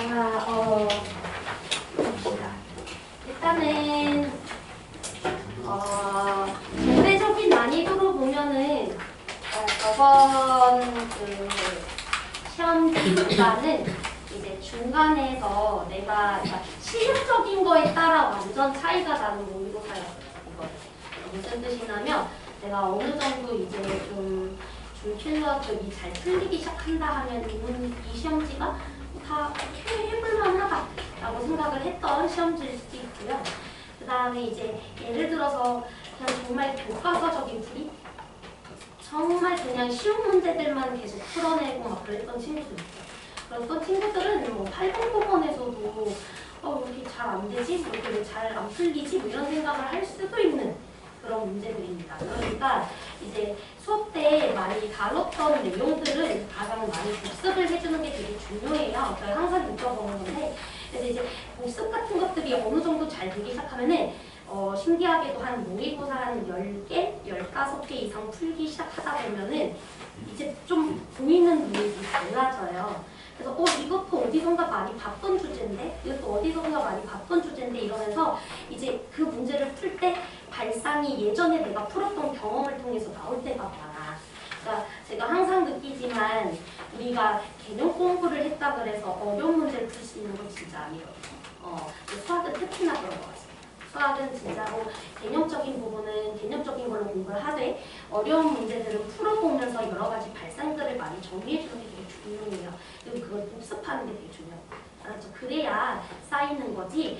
자, 봅시다. 일단은 전체적인 난이도로 보면은 저번 그 시험 기간은 이제 중간에서 내가 실력적인 거에 따라 완전 차이가 나는 모의고사였어요. 이거 무슨 뜻이냐면 내가 어느 정도 이제 좀 출력이 잘 풀리기 시작한다 하면 이 시험지가 다 해볼만하다라고 생각을 했던 시험지일 수도 있고요. 그 다음에 이제 예를 들어서 그냥 정말 교과서적인 풀이 정말 그냥 쉬운 문제들만 계속 풀어내고 막 그랬던 친구들 있어요. 그랬던 친구들은 뭐 800번에서도 왜 이렇게 잘 안 되지? 뭐 이렇게 잘 안 풀리지? 뭐 이런 생각을 할 수도 있는 그런 문제들입니다. 그러니까 이제 수업 때 많이 다뤘던 내용들은 가장 많이 복습을 해주는 게 되게 중요해요. 저희 항상 느껴보는 건데, 그래서 이제 복습 같은 것들이 어느 정도 잘 되기 시작하면은 신기하게도 한 모의고사 한 10개, 15개 이상 풀기 시작하다 보면은 이제 좀 보이는 눈이 달라져요. 그래서 이것도 어디선가 많이 봤던 주제인데, 이것도 어디선가 많이 봤던 주제인데 이러면서 이제 그 문제를 풀 때 발상이 예전에 내가 풀었던 경험을 통해서 나올 때가 많아. 그러니까 제가 항상 느끼지만 우리가 개념 공부를 했다 그래서 어려운 문제를 풀 수 있는 건 진짜 아니거든요. 수학은 특히나 그런 것 같습니다. 수학은 진짜로 개념적인 부분은 개념적인 걸로 공부를 하되 어려운 문제들은 풀어보면서 여러 가지 발상들을 많이 정리해주는 게 되게 중요해요. 그리고 그걸 복습하는 게 되게 중요해요. 알았죠? 그래야 쌓이는 거지.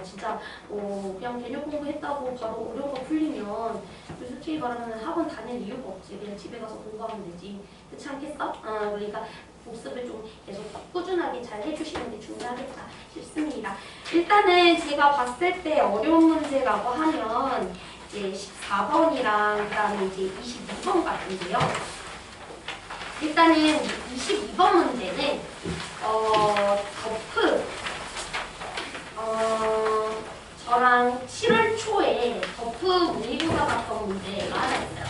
진짜 그냥 개념 공부했다고 바로 어려운 거 풀리면 솔직히 말하면 학원 다닐 이유가 없지. 그냥 집에 가서 공부하면 되지. 그렇지 않겠어? 그러니까 복습을 좀 계속 꾸준하게 잘 해주시는 게 중요하겠다 싶습니다. 일단은 제가 봤을 때 어려운 문제라고 하면 이제 14번이랑 그 다음에 이제 22번 같은데요. 일단은 22번 문제는 덕후 저랑 7월 초에 덕후 모의고사 봤던 문제가 하나 있어요.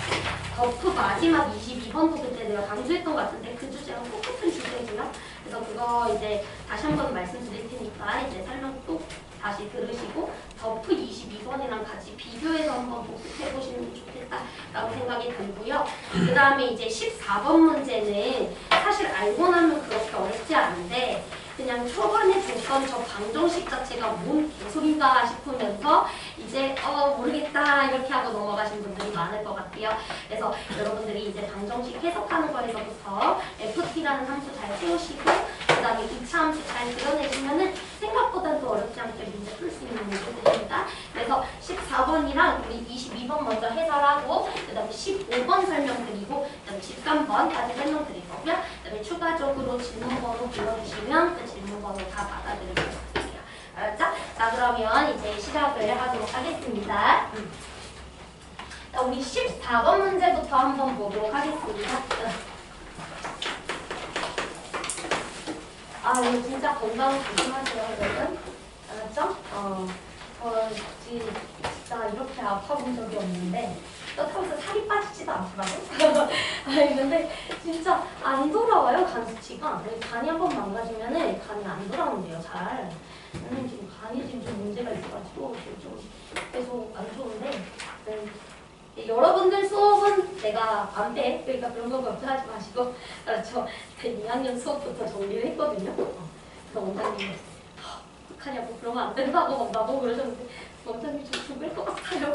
덕후 마지막 22번도 그때 내가 강조했던 것 같은데 그 주제랑 똑같은 주제고요. 그래서 그거 이제 다시 한번 말씀드릴 테니까 이제 설명 또 다시 들으시고 덕후 22번이랑 같이 비교해서 한번 복습해 보시는 게 좋겠다라고 생각이 들고요. 그 다음에 이제 14번 문제는 사실 알고 나면 그렇게 어렵지 않은데 그냥 초반에 줬던 저 방정식 자체가 뭔 개소리인가 싶으면서 이제 모르겠다 이렇게 하고 넘어가신 분들이 많을 것 같아요. 그래서 여러분들이 이제 방정식 해석하는 거에서부터 FT라는 함수 잘 세우시고 그 다음에 2차 함수 잘 그려내시면은 생각보다도 어렵지 않게 문제 풀 수 있는 문제들입니다. 그래서 14번이랑 우리 22번 먼저 해설하고 그 다음에 15번 설명드리고 그 다음에 13번까지 설명드릴 거고요. 그 다음에 추가적으로 질문번호 불러주시면 그 질문번호 다 받아드리도록 할게요. 알았죠? 자 그러면 이제 시작을 하도록 하겠습니다. 자, 우리 14번 문제부터 한번 보도록 하겠습니다. 이거 진짜 건강 조심하세요, 여러분. 알았죠? 진짜 이렇게 아파본 적이 없는데 그렇다고 해서 살이 빠지지도 않더라고요. 근데 진짜 안 돌아와요, 간 수치가. 간이 한번 망가지면은 간이 안 돌아온대요, 잘. 저는 지금 간이 지금 좀 문제가 있어가지고 좀 계속 안 좋은데 여러분들 수업은 내가 안 빼. 그러니까 그런 거 걱정하지 마시고 저 2학년 수업부터 정리를 했거든요. 그래서 원장님이 어떡하냐고 그러면 안 된다고 막 나보고 그러셨는데 원장님 좀 죽을 것 같아요.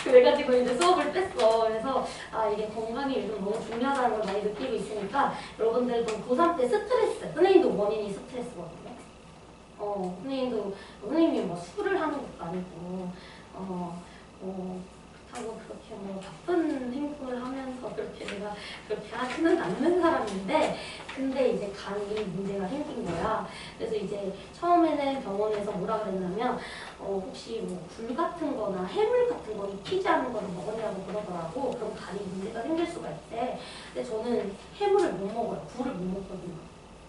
그래가지고 이제 수업을 뺐어. 그래서 이게 건강이 요즘 너무 중요하다는 걸 많이 느끼고 있으니까 여러분들도 고3 때 스트레스, 선생님도 원인이 스트레스거든요. 선생님이 뭐 술을 하는 것도 아니고 하고 그렇게 뭐 바쁜 행동을 하면서 그렇게 내가 그렇게 하지는 않는 사람인데 근데 이제 간이 문제가 생긴 거야. 그래서 이제 처음에는 병원에서 뭐라 그랬냐면 혹시 뭐 굴 같은 거나 해물 같은 거 익히지 않은 거를 먹으냐고 그러더라고. 그럼 간이 문제가 생길 수가 있대. 근데 저는 해물을 못 먹어요. 굴을 못 먹거든요.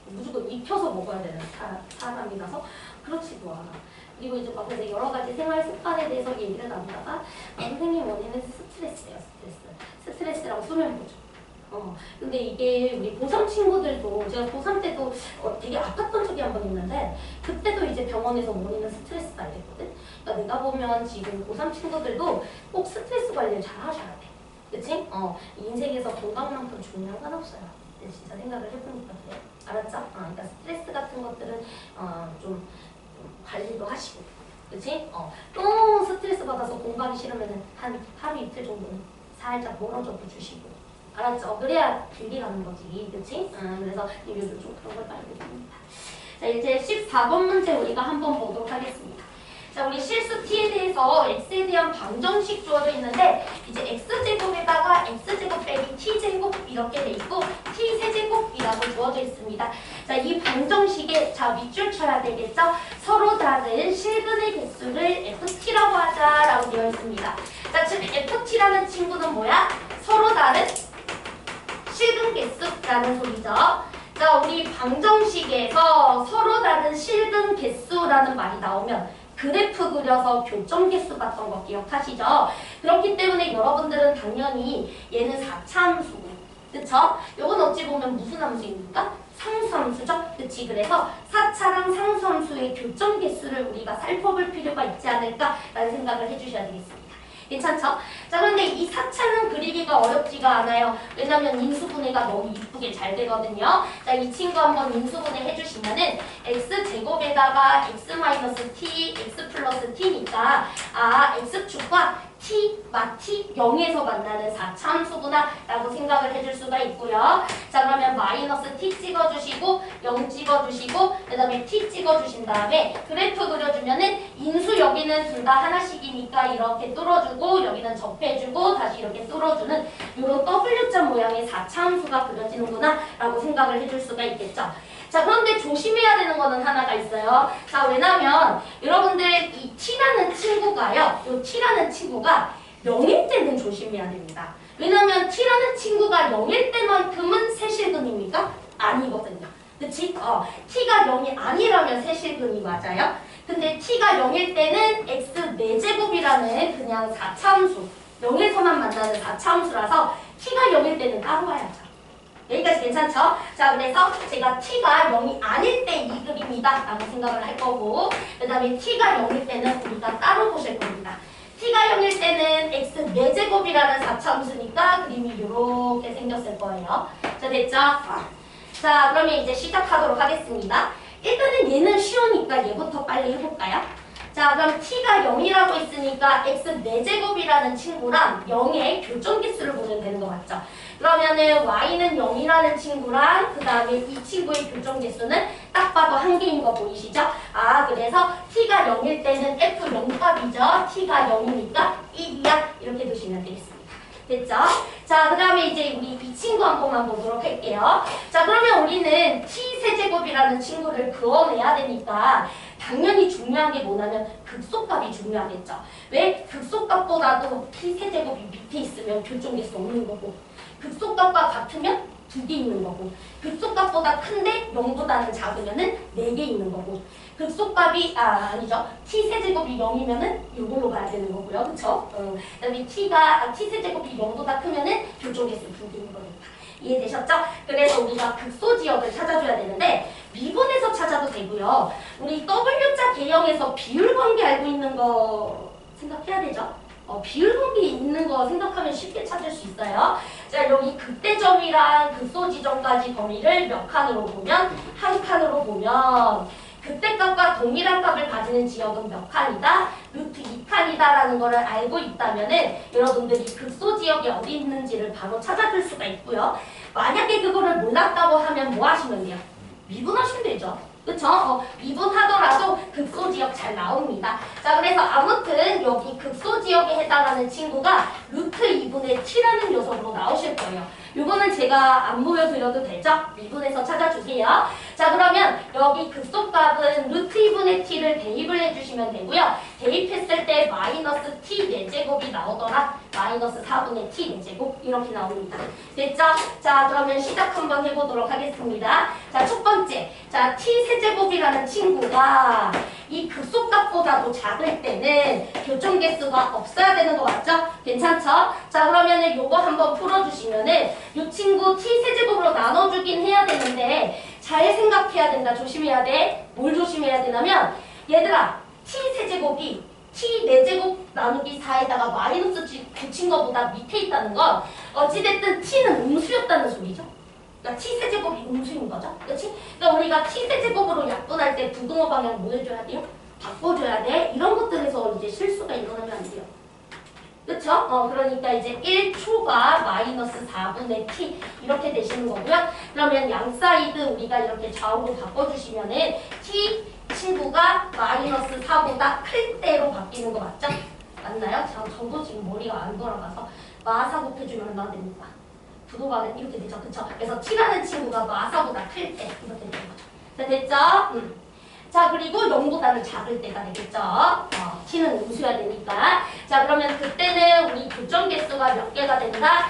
무조건 익혀서 먹어야 되는 사람이라서 그렇지도 않아. 그리고 이제 막 여러 가지 생활 습관에 대해서 얘기를 나누다가 선생님 원인은 스트레스예요, 스트레스라고 쓰면 보죠. 근데 이게 우리 고3 친구들도 제가 고3 때도 되게 아팠던 적이 한 번 있는데 그때도 이제 병원에서 원인은 스트레스 관리거든. 그러니까 내가 보면 지금 고3 친구들도 꼭 스트레스 관리를 잘 하셔야 돼. 그치? 인생에서 건강만큼 중요한 건 없어요. 진짜 생각을 해보니까 그래. 알았죠? 그러니까 스트레스 같은 것들은 좀 관리도 하시고, 그치? 너무 스트레스 받아서 공부하기 싫으면은 한 하루 이틀 정도는 살짝 멀어져도 주시고, 알았죠? 그래야 길게 가는 거지, 그치? 그래서 리뷰도 좀 그런 걸 말해드립니다. 자, 이제 14번 문제 우리가 한번 보도록 하겠습니다. 자, 우리 실수 t에 대해서 x에 대한 방정식 주어져 있는데 이제 x제곱에다가 x제곱 빼기 t제곱 이렇게 돼 있고 t세제곱이라고 주어져 있습니다. 자, 이 방정식에 자 밑줄 쳐야 되겠죠? 서로 다른 실근의 개수를 ft라고 하자라고 되어 있습니다. 자, 즉 ft라는 친구는 뭐야? 서로 다른 실근 개수라는 소리죠. 자, 우리 방정식에서 서로 다른 실근 개수라는 말이 나오면 그래프 그려서 교점 개수 봤던 거 기억하시죠? 그렇기 때문에 여러분들은 당연히 얘는 4차함수고, 그쵸? 요건 어찌 보면 무슨 함수입니까? 상수함수죠? 그치? 그래서 4차랑 상수함수의 교점 개수를 우리가 살펴볼 필요가 있지 않을까라는 생각을 해주셔야 되겠습니다. 괜찮죠? 자, 그런데 이 4차는 그리기가 어렵지가 않아요. 왜냐면 인수분해가 너무 이쁘게 잘 되거든요. 자, 이 친구 한번 인수분해 해주시면은 x제곱에다가 x-t, x 플러스 t니까 x축과 t, t 0에서 만나는 4차 함수구나 라고 생각을 해줄 수가 있고요. 자, 그러면 마이너스 t 찍어주시고 0 찍어주시고 그 다음에 t 찍어주신 다음에 그래프 그려주면은 인수 여기는 둘 다 하나씩이니까 이렇게 뚫어주고 여기는 접해주고 다시 이렇게 뚫어주는 이런 W자 모양의 4차 함수가 그려지는구나 라고 생각을 해줄 수가 있겠죠. 자, 그런데 조심해야 되는 거는 하나가 있어요. 자, 왜냐면 여러분들 이 t라는 친구가요. 이 t라는 친구가 0일 때는 조심해야 됩니다. 왜냐면 t라는 친구가 0일 때만큼은 세실근입니까? 아니거든요. 그치? t가 0이 아니라면 세실근이 맞아요. 근데 t가 0일 때는 x 4제곱이라는 그냥 4차 함수, 0에서만 만나는 4차 함수라서 t가 0일 때는 따로 와야죠. 여기까지 괜찮죠? 자, 그래서 제가 t가 0이 아닐 때 2급입니다 라고 생각을 할 거고, 그 다음에 t가 0일 때는 우리가 따로 보실 겁니다. t가 0일 때는 x 4제곱이라는 4차 함수니까 그림이 이렇게 생겼을 거예요. 자, 됐죠? 자, 그러면 이제 시작하도록 하겠습니다. 일단은 얘는 쉬우니까 얘부터 빨리 해볼까요? 자, 그럼 t가 0이라고 했으니까 x 4제곱이라는 친구랑 0의 교점개수를 보면 되는 거 맞죠? 그러면은 y는 0이라는 친구랑 그 다음에 이 친구의 교점개수는 딱 봐도 한 개인 거 보이시죠? 그래서 t가 0일 때는 f 0값이죠. t가 0이니까 1이야. 이렇게 두시면 되겠습니다. 됐죠? 자, 그 다음에 이제 우리 이 친구 한 번만 보도록 할게요. 자, 그러면 우리는 t세제곱이라는 친구를 그어내야 되니까 당연히 중요한 게 뭐냐면 극소값이 중요하겠죠. 왜? 극소값보다도 t세제곱이 밑에 있으면 교점개수 없는 거고, 극소값과 같으면 2개 있는 거고, 극소값보다 큰데 0보다는 작으면은 4개 있는 거고, 극소값이 아니죠. t세제곱이 0이면은 이걸로 가야 되는 거고요. 그쵸? 그다음에 t세제곱이 0보다 크면은 교점개수 2개인 거니까. 이해되셨죠? 그래서 우리가 극소지역을 찾아줘야 되는데 미분에서 찾아도 되고요. 우리 W자 개형에서 비율 관계 알고 있는 거 생각해야 되죠? 비율 관계 있는 거 생각하면 쉽게 찾을 수 있어요. 자, 여기 극대점이랑 극소지점까지 범위를 몇 칸으로 보면? 한 칸으로 보면 극대값과 동일한 값을 가지는 지역은 몇 칸이다? 루트 2칸이다 라는 거를 알고 있다면은 여러분들이 극소지역이 어디 있는지를 바로 찾아줄 수가 있고요. 만약에 그거를 몰랐다고 하면 뭐 하시면 돼요? 미분하시면 되죠. 그쵸? 미분하더라도 극소지역 잘 나옵니다. 자, 그래서 아무튼 여기 극소지역에 해당하는 친구가 루트 2분의 t라는 녀석으로 나오실 거예요. 요거는 제가 안 보여드려도 되죠? 미분해서 찾아주세요. 자, 그러면 여기 극소값은 루트 2분의 t를 대입을 해주시면 되고요. 대입했을 때 마이너스 t 4제곱이 나오더라. 마이너스 4분의 t 4제곱 이렇게 나옵니다. 됐죠? 자, 그러면 시작 한번 해보도록 하겠습니다. 자, 첫 번째. 자, t 세제곱이라는 친구가 이 극소값보다도 작을 때는 교점개수가 없어야 되는 거 맞죠? 괜찮죠? 자, 그러면은 요거 한번 풀어주시면은 이 친구 t 세제곱으로 나눠주긴 해야 되는데 잘 생각해야 된다. 조심해야 돼. 뭘 조심해야 되냐면 얘들아 t세제곱이 t 4제곱 나누기 4에다가 마이너스 붙인 것보다 밑에 있다는 건 어찌됐든 t는 음수였다는 소리죠. 그러니까 t세제곱이 음수인 거죠. 그렇지? 그러니까 우리가 t세제곱으로 약분할 때 부등호 방향 뭐 해줘야 돼요? 바꿔줘야 돼. 이런 것들에서 이제 실수가 일어나면 안 돼요. 그쵸? 그러니까 이제 1초가 마이너스 4분의 t 이렇게 되시는 거고요. 그러면 양 사이드 우리가 이렇게 좌우로 바꿔주시면은 t 친구가 마이너스 4보다 클 때로 바뀌는 거 맞죠? 맞나요? 저도 지금 머리가 안 돌아가서 마사 곱해주면 얼마나 됩니까? 부도가 이렇게 되죠. 그쵸? 그래서 t라는 친구가 마사보다 클 때 이렇게 되는 거죠. 자, 됐죠? 자, 그리고 0보다는 작을 때가 되겠죠. t는 음수여야 되니까. 자, 그러면 그때는 우리 교점 개수가 몇 개가 된다?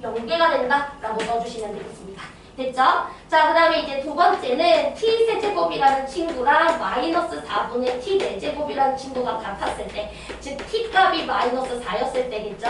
0개가 된다. 라고 써주시면 되겠습니다. 됐죠? 자, 그 다음에 이제 두 번째는 t세제곱이라는 친구랑 마이너스 4분의 t 4제곱이라는 친구가 같았을 때, 즉 t 값이 마이너스 4였을 때겠죠?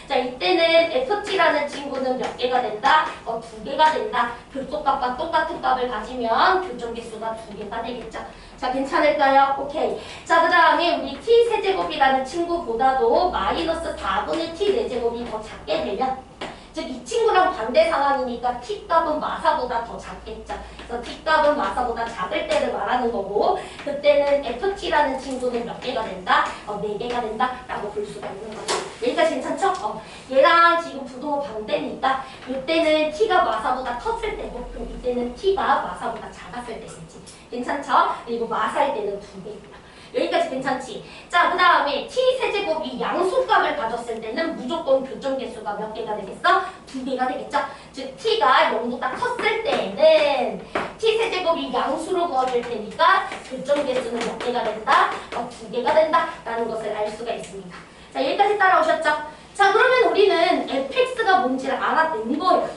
자, 이때는 ft라는 친구는 몇 개가 된다? 2개가 된다. 극소값과 똑같은 값을 가지면 교점개수가 2개가 되겠죠? 자, 괜찮을까요? 오케이. 자, 그 다음에 우리 t세제곱이라는 친구보다도 마이너스 4분의 t 4제곱이 더 작게 되면, 즉 이 친구랑 반대 상황이니까 t값은 마사보다 더 작겠죠. 그래서 t값은 마사보다 작을 때를 말하는 거고, 그때는 ft라는 친구는 몇 개가 된다? 4개가 된다 라고 볼 수가 있는 거죠. 여기까지 괜찮죠? 얘랑 지금 부등호 반대니까 이때는 t가 마사보다 컸을 때고, 그럼 이때는 t가 마사보다 작았을 때겠지. 괜찮죠? 그리고 마사일 때는 2개고요. 여기까지 괜찮지? 자, 그 다음에 t세제곱이 양수값을 가졌을 때는 무조건 교점개수가 몇 개가 되겠어? 2개가 되겠죠? 즉 t가 0보다 컸을 때에는 t세제곱이 양수로 구워질 테니까 교점개수는 몇 개가 된다? 2개가 된다 라는 것을 알 수가 있습니다. 자, 여기까지 따라오셨죠? 자, 그러면 우리는 fx가 뭔지를 알아낸 거예요.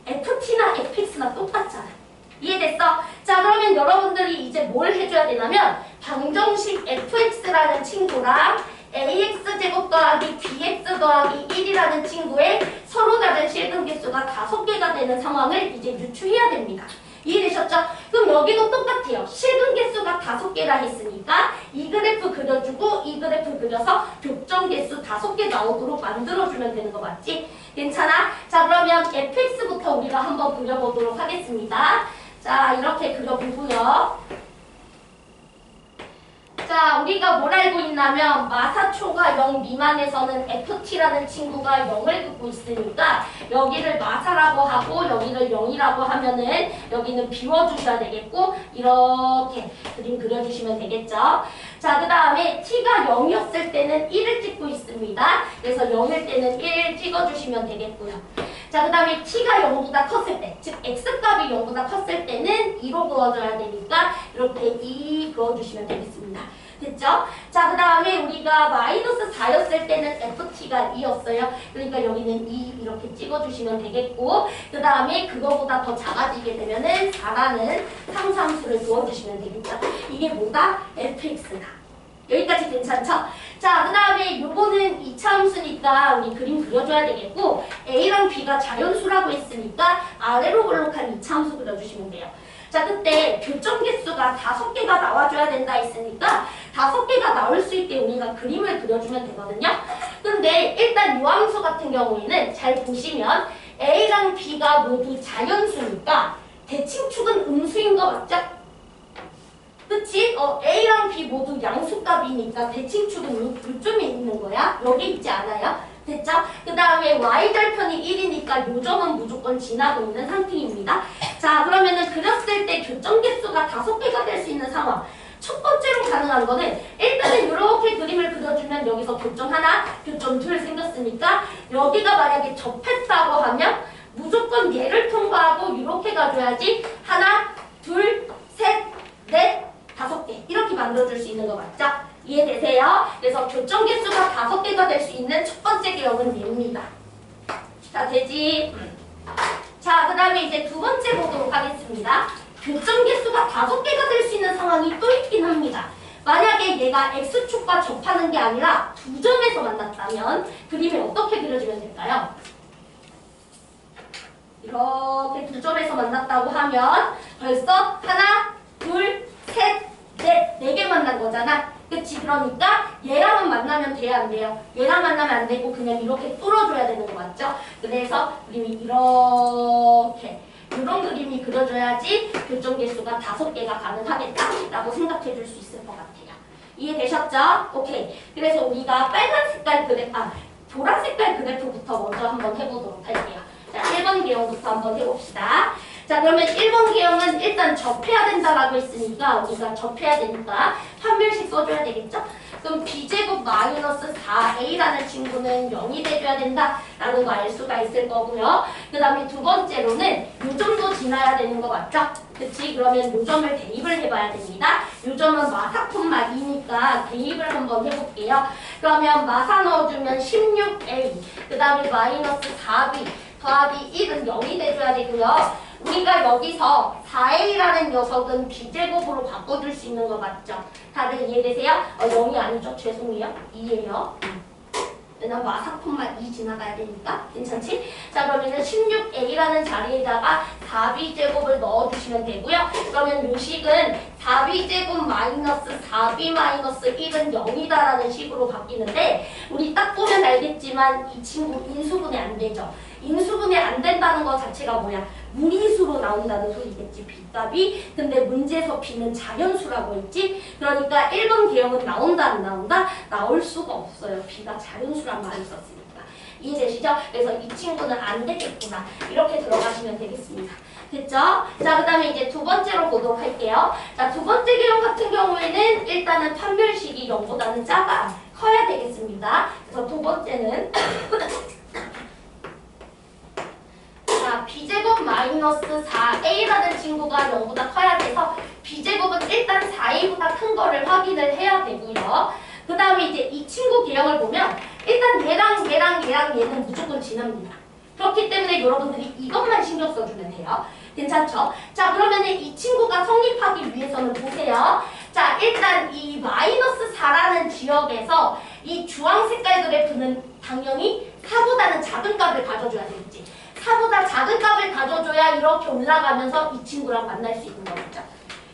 ft나 fx나 똑같잖아. 이해됐어? 자, 그러면 여러분들이 이제 뭘 해줘야 되냐면 방정식 fx라는 친구랑 ax제곱 더하기 bx 더하기 1이라는 친구의 서로 다른 실근계수가 5개가 되는 상황을 이제 유추해야 됩니다. 이해되셨죠? 그럼 여기도 똑같아요. 실근계수가 5개라 했으니까 이 그래프 그려주고 이 그래프 그려서 교점계수 5개 나오도록 만들어주면 되는 거 맞지? 괜찮아? 자, 그러면 fx부터 우리가 한번 그려보도록 하겠습니다. 자, 이렇게 그려보고요. 자, 우리가 뭘 알고 있냐면 마사초가 0 미만에서는 ft라는 친구가 0을 긋고 있으니까 여기를 마사라고 하고 여기를 0이라고 하면은 여기는 비워주셔야 되겠고 이렇게 그림 그려주시면 되겠죠. 자, 그 다음에 t가 0이었을 때는 1을 찍고 있습니다. 그래서 0일 때는 1 찍어주시면 되겠고요. 자, 그 다음에 t가 0보다 컸을 때, 즉 x값이 0보다 컸을 때는 2로 그어줘야 되니까 이렇게 2 그어주시면 되겠습니다. 됐죠? 자, 그 다음에 우리가 마이너스 4였을 때는 ft가 2였어요. 그러니까 여기는 2 이렇게 찍어주시면 되겠고, 그 다음에 그거보다 더 작아지게 되면은 4라는 상수함수를 그어주시면 되겠죠. 이게 뭐다? fx다. 여기까지 괜찮죠? 자, 그 다음에 요거는 2차 함수니까 우리 그림 그려줘야 되겠고, a랑 b가 자연수라고 했으니까 아래로 볼록한 2차 함수 그려주시면 돼요. 자, 그때 교점개수가 5개가 나와줘야 된다 했으니까 5개가 나올 수 있게 우리가 그림을 그려주면 되거든요. 근데 일단 요 함수 같은 경우에는 잘 보시면 a랑 b가 모두 자연수니까 대칭축은 음수인 거 맞죠? 그치? a랑 b 모두 양수값이니까 대칭축은 요점에 있는 거야. 여기 있지 않아요? 됐죠? 그 다음에 y절편이 1이니까 요점은 무조건 지나고 있는 상태입니다. 자, 그러면은 그렸을 때 교점개수가 5개가 될 수 있는 상황. 첫 번째로 가능한 거는 일단은 이렇게 그림을 그려주면 여기서 교점 하나, 교점 둘 생겼으니까 여기가 만약에 접했다고 하면 무조건 얘를 통과하고 이렇게 가줘야지 하나, 둘, 셋, 넷, 5개 이렇게 만들어줄 수 있는 거 맞죠? 이해되세요? 그래서 교점개수가 5개가 될 수 있는 첫 번째 기억은 얘입니다. 자, 되지? 자, 그 다음에 이제 두 번째 보도록 하겠습니다. 교점개수가 5개가 될 수 있는 상황이 또 있긴 합니다. 만약에 얘가 x축과 접하는 게 아니라 두 점에서 만났다면 그림을 어떻게 그려주면 될까요? 이렇게 두 점에서 만났다고 하면 벌써 하나, 둘, 셋, 넷, 네 개 만난 거잖아. 그치? 그러니까 얘랑은 만나면 돼야 안 돼요? 얘랑 만나면 안 되고 그냥 이렇게 뚫어줘야 되는 거 맞죠? 그래서 그림이 이렇게 이런 그림이 그려져야지 교점 개수가 5개가 가능하겠다라고 생각해 줄 수 있을 것 같아요. 이해되셨죠? 오케이. 그래서 우리가 빨간 색깔 보라 색깔 그래프부터 먼저 한번 해보도록 할게요. 자, 1번 개형부터 한번 해봅시다. 자, 그러면 1번 개형은 일단 접해야 된다라고 했으니까 우리가 접해야 되니까 판별식 써줘야 되겠죠? 그럼 b제곱 마이너스 4a라는 친구는 0이 돼줘야 된다라는 거 알 수가 있을 거고요. 그 다음에 두 번째로는 요 점도 지나야 되는 거 맞죠? 그치? 그러면 요 점을 대입을 해봐야 됩니다. 요 점은 마사 콤마 2니까 대입을 한번 해볼게요. 그러면 마사 넣어주면 16a, 그 다음에 마이너스 4b 더하기 1은 0이 돼줘야 되고요. 우리가 여기서 4a라는 녀석은 b제곱으로 바꿔줄 수 있는 거 맞죠? 다들 이해되세요? 0이 아니죠? 죄송해요. 2예요. 왜냐면 마사 콤마 2 지나가야 되니까. 괜찮지? 자, 그러면은 16a라는 자리에다가 4b제곱을 넣어주시면 되고요. 그러면 요 식은 4b제곱 마이너스 4b 마이너스 1은 0이다라는 식으로 바뀌는데 우리 딱 보면 알겠지만 이 친구 인수분해 안 되죠? 인수분해 안 된다는 것 자체가 뭐야? 무리수로 나온다는 소리겠지, b값이. 근데 문제에서 b는 자연수라고 했지? 그러니까 1번 개형은 나온다 안 나온다? 나올 수가 없어요. b가 자연수란 말이 있었으니까. 이해되시죠? 그래서 이 친구는 안 되겠구나. 이렇게 들어가시면 되겠습니다. 됐죠? 자, 그 다음에 이제 두 번째로 보도록 할게요. 자, 두 번째 개형 같은 경우에는 일단은 판별식이 0보다는 커야 되겠습니다. 그래서 두 번째는 자, b제곱 마이너스 4a라는 친구가 0보다 커야 돼서 b제곱은 일단 4a보다 큰 거를 확인을 해야 되고요. 그 다음에 이제 이 친구 개형을 보면 일단 얘랑 얘는 무조건 지납니다. 그렇기 때문에 여러분들이 이것만 신경 써주면 돼요. 괜찮죠? 자, 그러면 이 친구가 성립하기 위해서는 보세요. 자, 일단 이 마이너스 4라는 지역에서 이 주황 색깔 그래프는 당연히 4보다는 작은 값을 가져줘야 되겠지. 4보다 작은 값을 가져줘야 이렇게 올라가면서 이 친구랑 만날 수 있는 거겠죠.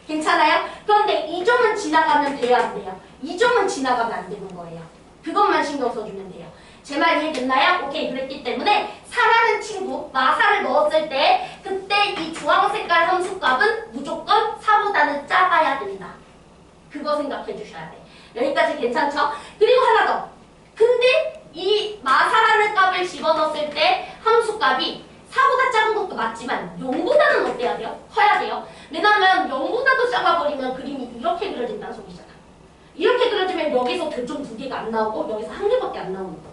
괜찮아요? 그런데 이 점은 지나가면 돼요, 안 돼요? 이 점은 지나가면 안 되는 거예요. 그것만 신경 써주면 돼요. 제 말 이해됐나요? 오케이. 그랬기 때문에 4라는 친구, 마사를 넣었을 때 그때 이 주황 색깔 함수값은 무조건 4보다는 작아야 된다. 그거 생각해 주셔야 돼. 여기까지 괜찮죠? 그리고 하나 더. 근데 이 마사라는 값을 집어넣었을 때 함수값이 4보다 작은 것도 맞지만 0보다는 어때야 돼요? 커야 돼요. 왜냐하면 0보다도 작아버리면 그림이 이렇게 그려진다는 소리잖아. 이렇게 그려지면 여기서 교점 2개가 안 나오고 여기서 1개밖에 안 나오는 거잖아.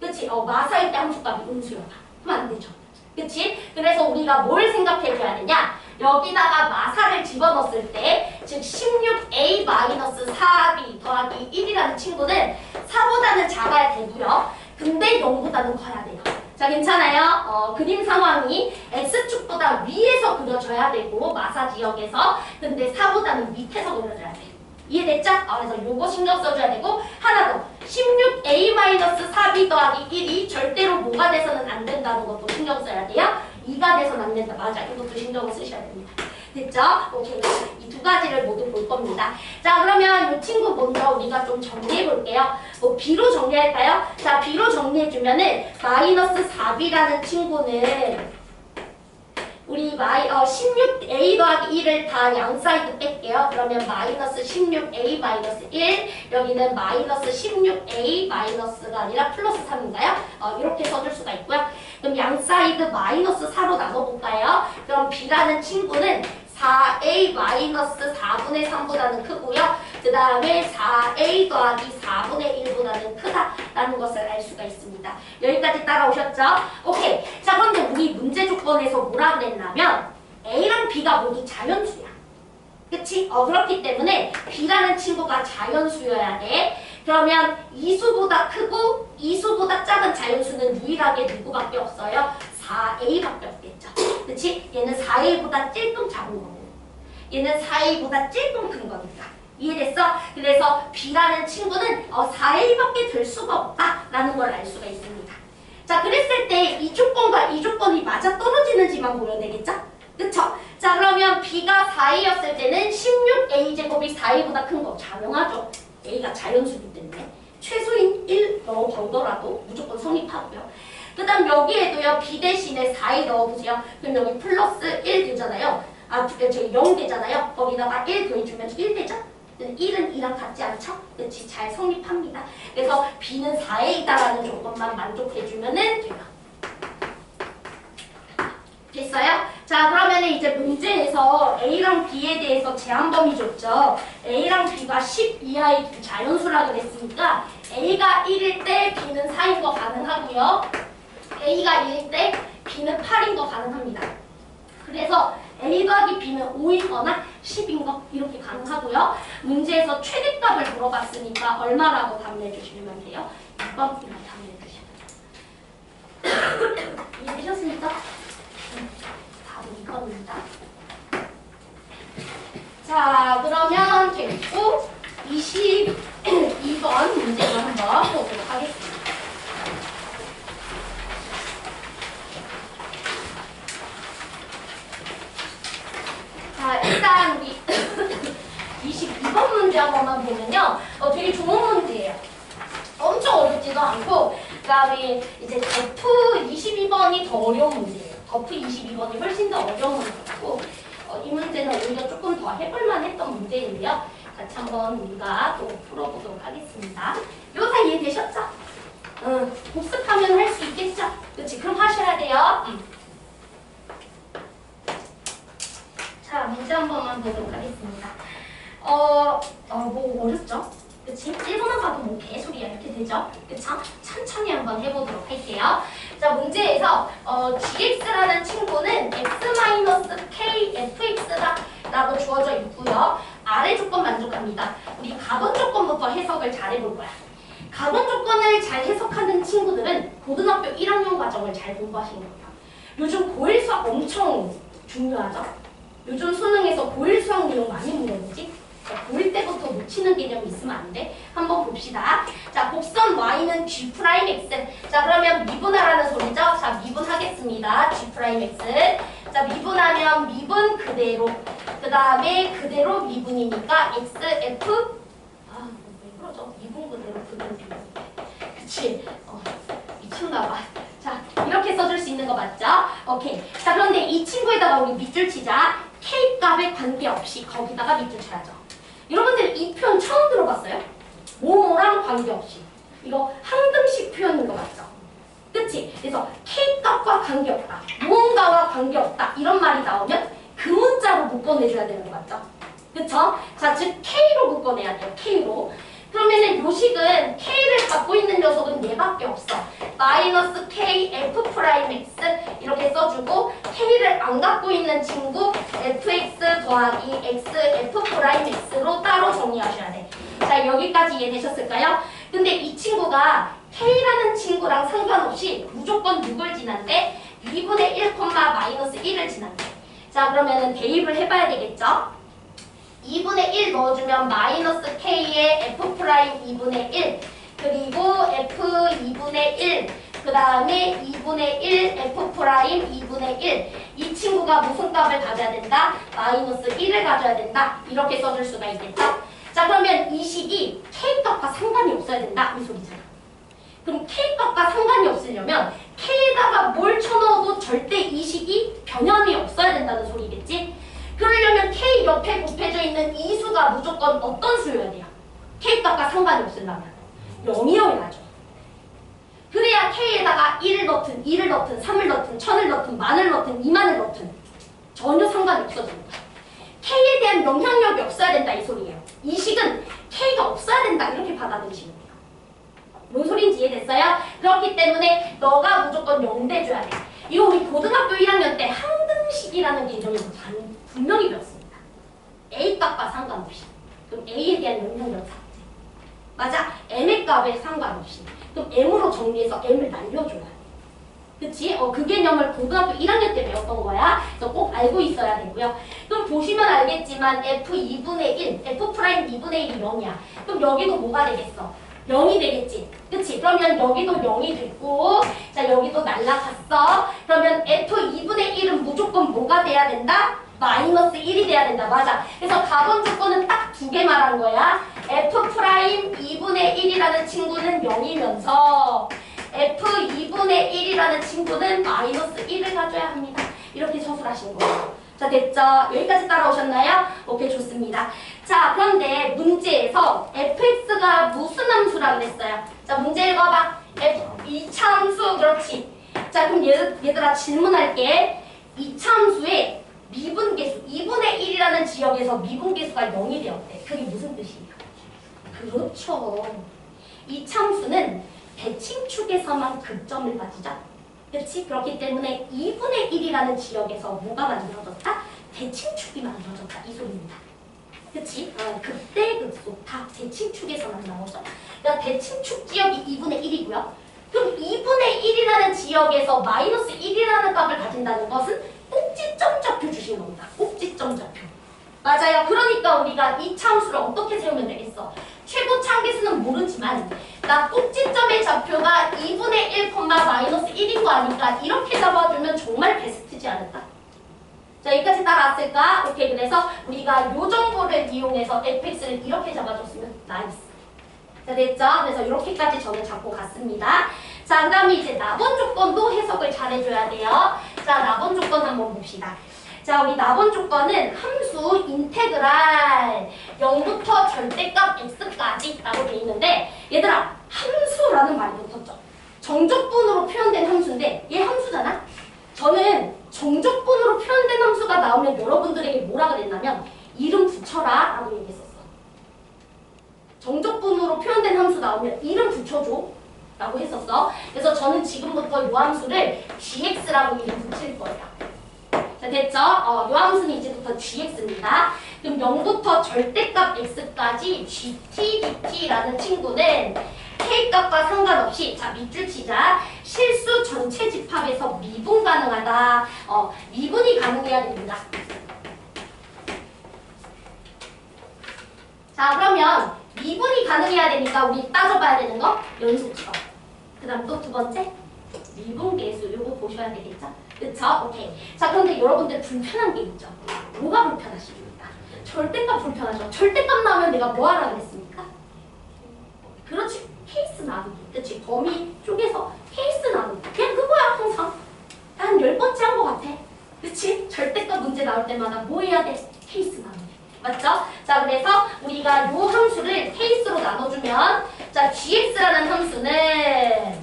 그치? 마사일 때 함수값이 음수여다. 그럼 안 되죠. 그치? 그래서 우리가 뭘 생각해줘야 되냐? 여기다가 마사를 집어넣었을 때, 즉 16a-4b 더하기 1이라는 친구는 4보다는 작아야 되고요. 근데 0보다는 커야 돼요. 자, 괜찮아요? 그림 상황이 X축보다 위에서 그려져야 되고 마사 지역에서 근데 4보다는 밑에서 그려져야 돼요. 이해됐죠? 그래서 요거 신경 써줘야 되고 하나 더 16a-4b 더하기 1이 절대로 뭐가 돼서는 안 된다는 것도 신경 써야 돼요. 2가 돼서는 안 된다. 맞아. 이것도 신경을 쓰셔야 됩니다. 됐죠? 오케이. 이 두 가지를 모두 볼 겁니다. 자, 그러면 이 친구 먼저 우리가 좀 정리해 볼게요. 뭐 b로 정리할까요? 자, b로 정리해주면은 마이너스 4b라는 친구는 우리 16a 더하기 1을 다 양 사이드 뺄게요. 그러면 마이너스 16a 마이너스 1 여기는 마이너스 16a 마이너스가 아니라 플러스 3인가요? 이렇게 써줄 수가 있고요. 그럼 양 사이드 마이너스 4로 나눠볼까요? 그럼 b라는 친구는 4a 마이너스 4분의 3보다는 크고요. 그 다음에 4a 더하기 4분의 1보다는 크다라는 것을 알 수가 있습니다. 여기까지 따라오셨죠? 오케이. 자, 그런데 우리 문제 조건에서 뭐라 그랬냐면 a랑 b가 모두 자연수야. 그치? 그렇기 때문에 b라는 친구가 자연수여야 돼. 그러면 이수보다 크고 이수보다 작은 자연수는 유일하게 누구밖에 없어요? 4a밖에 없겠죠. 그치? 얘는 4a보다 찔끔 작은 거고 얘는 4a보다 찔끔 큰 거니까. 이해됐어? 그래서 b라는 친구는 4a밖에 될 수가 없다라는 걸 알 수가 있습니다. 자, 그랬을 때 이 조건과 이 조건이 맞아 떨어지는지만 보면 되겠죠? 그쵸? 자, 그러면 B가 4A였을 때는 16A제곱이 4A보다 큰 거 자명하죠? A가 자연수기 때문에. 최소인 1 넣어보더라도 무조건 성립하고요. 그 다음 여기에도요, B 대신에 4A 넣어보세요. 그럼 여기 플러스 1 되잖아요. 아, 저기 0 되잖아요. 거기다가 1 더해주면 1 되죠? 1은 2랑 같지 않죠? 그렇지, 잘 성립합니다. 그래서 B는 4A다라는 조건만 만족해주면은 돼요. 됐어요? 자, 그러면 이제 문제에서 A랑 B에 대해서 제한범위 줬죠. A랑 B가 10 이하의 두 자연수라 그랬으니까 A가 1일 때 B는 4인 거 가능하고요. A가 2일 때 B는 8인 거 가능합니다. 그래서 A 더하기 B는 5이거나 10인 거 이렇게 가능하고요. 문제에서 최대값을 물어봤으니까 얼마라고 답해 주시면 돼요. 2번 이렇게 답해 주시면 돼요. 이해되셨습니까? 답은 2번입니다. 자, 그러면 됐고 22번 문제를 한번 보도록 하겠습니다. 자, 일단 우리 22번 문제 한 번만 보면요. 되게 좋은 문제예요. 엄청 어렵지도 않고, 그 다음에 이제 더프 22번이 더 어려운 문제예요. 더프 22번이 훨씬 더 어려운 문제고, 이 문제는 오히려 조금 더 해볼만 했던 문제인데요. 같이 한번 우리가 또 풀어보도록 하겠습니다. 이거 다 이해되셨죠? 복습하면 할 수 있겠죠? 그치? 그럼 하셔야 돼요. 자, 문제 한 번만 보도록 하겠습니다. 뭐 어렵죠? 그치? 1번만 봐도 뭐 개소리야 이렇게 되죠? 그쵸? 천천히 한번 해보도록 할게요. 자, 문제에서 gx라는 친구는 x-k fx라고 주어져 있고요. 아래 조건 만족합니다. 우리 가변 조건부터 해석을 잘 해볼 거야. 가변 조건을 잘 해석하는 친구들은 고등학교 1학년 과정을 잘 공부하시는 거예요. 요즘 고일 수학 엄청 중요하죠? 요즘 수능에서 고일 수학 내용 많이 물어보지? 고1 때부터 놓치는 개념이 있으면 안 돼. 한번 봅시다. 자, 곡선 y는 g'x. 자, 그러면 미분하라는 소리죠? 자, 미분하겠습니다. g'x. 자, 미분하면 미분 그대로. 그 다음에 그대로 미분이니까 x, f. 아, 왜 그러죠? 미분 그대로 미분. 그치? 미쳤나봐. 자, 이렇게 써줄 수 있는 거 맞죠? 오케이. 자, 그런데 이 친구에다가 우리 밑줄 치자. k 값에 관계없이 거기다가 밑줄 쳐야죠. 여러분들 이 표현 처음 들어봤어요? 뭐뭐랑 관계없이. 이거 항등식 표현인 거 맞죠? 그치? 그래서 K값과 관계없다. 무언가와 관계없다. 이런 말이 나오면 그 문자로 묶어내줘야 되는 거 맞죠? 그쵸? 자, 즉 K로 묶어내야 돼요. K로. 그러면은 요식은 K를 갖고 있는 녀석은 얘밖에 없어. 마이너스 K F'X 이렇게 써주고 K를 안 갖고 있는 친구 Fx 더하기 X F'X로 따로 정리하셔야 돼. 자, 여기까지 이해되셨을까요? 근데 이 친구가 K라는 친구랑 상관없이 무조건 6을 지난대 2분의 1, 마이너스 1을 지난대. 자, 그러면은 대입을 해봐야 되겠죠? 2분의 1 넣어주면 마이너스 K의 F' 2분의 1 그리고 F 2분의 1 그 다음에 2분의 1 F' 2분의 1 이 친구가 무슨 값을 가져야 된다? 마이너스 1을 가져야 된다. 이렇게 써줄 수가 있겠죠? 자, 그러면 이 식이 K값과 상관이 없어야 된다. 이 소리잖아. 그럼 K값과 상관이 없으려면 K에다가 뭘 쳐넣어도 절대 이 식이 변형이 없어야 된다는 소리겠지? 그러려면 K 옆에 곱해져 있는 이 수가 무조건 어떤 수여야 돼요? K값과 상관이 없으려면 0이어야죠. 그래야 K에다가 1을 넣든 2를 넣든 3을 넣든 1000을 넣든 만을 넣든 2만을 넣든 전혀 상관이 없어집니다. K에 대한 영향력이 없어야 된다 이 소리예요. 이 식은 K가 없어야 된다 이렇게 받아들이시면 돼요. 뭔 소리인지 이해됐어요? 그렇기 때문에 너가 무조건 0 대줘야 돼. 이거 우리 고등학교 1학년 때 항등식이라는 개념에서 분명히 배웠습니다. A값과 상관없이. 그럼 A에 대한 영향력 삭제. 맞아? M의 값에 상관없이. 그럼 M으로 정리해서 M을 날려줘야 돼. 그치? 그 개념을 고등학교 1학년 때 배웠던 거야. 그래서 꼭 알고 있어야 되고요. 그럼 보시면 알겠지만 F 2분의 1, F' 2분의 1이 0이야. 그럼 여기도 뭐가 되겠어? 0이 되겠지. 그치? 그러면 여기도 0이 됐고, 자, 여기도 날라갔어. 그러면 F2분의 1은 무조건 뭐가 돼야 된다? 마이너스 1이 돼야 된다. 맞아. 그래서 가번 조건은 딱 두 개 말한 거야. F'2분의 1이라는 친구는 0이면서 F2분의 1이라는 친구는 마이너스 1을 가져야 합니다. 이렇게 서술하신 거예요. 자, 됐죠? 여기까지 따라오셨나요? 오케이, 좋습니다. 자, 그런데 문제에서 fx가 무슨 함수라 그랬어요? 자, 문제 읽어봐. 이차함수, 그렇지. 자, 그럼 얘들아 질문할게. 이차함수의 미분계수, 2분의 1이라는 지역에서 미분계수가 0이 되었대. 그게 무슨 뜻이에요? 그렇죠. 이차함수는 대칭축에서만 극점을 가지죠. 그렇지? 그렇기 때문에 2분의 1이라는 지역에서 뭐가 만들어졌다? 대칭축이 만들어졌다. 이 소리입니다. 그치? 극대, 극소 다 대칭축에서만 나오죠. 그러니까 대칭축 지역이 2분의 1이고요. 그럼 2분의 1이라는 지역에서 마이너스 1이라는 값을 가진다는 것은 꼭지점 좌표 주신 겁니다. 꼭지점 좌표. 맞아요. 그러니까 우리가 이 참수를 어떻게 세우면 되겠어? 최고 참계수는 모르지만 나 꼭지점의 좌표가 2분의 1, 마이너스 1인 거 아니까 이렇게 잡아주면 정말 베스트지 않을까? 자, 여기까지 따라왔을까? 오케이, 그래서 우리가 요 정보를 이용해서 fx를 이렇게 잡아줬으면 나이스. 자, 됐죠? 그래서 이렇게까지 저는 잡고 갔습니다. 자, 그 다음에 이제 나번 조건도 해석을 잘 해줘야 돼요. 자, 나번 조건 한번 봅시다. 자, 우리 나번 조건은 함수 인테그랄 0부터 절대값 x까지 라고 되어 있는데 얘들아, 함수라는 말이 붙었죠. 정적분으로 표현된 함수인데 얘 함수잖아? 저는 정적분으로 표현된 함수가 나오면 여러분들에게 뭐라 그랬냐면 이름 붙여라 라고 얘기했었어. 정적분으로 표현된 함수 나오면 이름 붙여줘 라고 했었어. 그래서 저는 지금부터 요 함수를 gx라고 이름 붙일 거예요. 자, 됐죠? 요 함수는 이제부터 gx입니다. 그럼 0부터 절대값 x까지 gt, dt라는 친구는 k값과 상관없이, 자, 밑줄 치자. 실수 전체 집합에서 미분 가능하다. 미분이 가능해야 됩니다. 자, 그러면 미분이 가능해야 되니까 우리 따져봐야 되는 거 연속처럼. 그 다음 또 두 번째 미분계수. 요거 보셔야 되겠죠? 그쵸? 오케이. 자, 그런데 여러분들 불편한 게 있죠. 뭐가 불편하십니까? 절대값 불편하죠. 절대값 나오면 내가 뭐 하라 그랬습니까? 그렇지. 케이스 나누기. 그치? 범위 쪼개서 케이스 나누기. 그냥 그거야, 항상. 한 10번째 한 거 같아. 그치? 절대값 문제 나올 때마다 뭐 해야 돼? 케이스 나누기. 맞죠? 자, 그래서 우리가 요 함수를 케이스로 나눠주면, 자, gx라는 함수는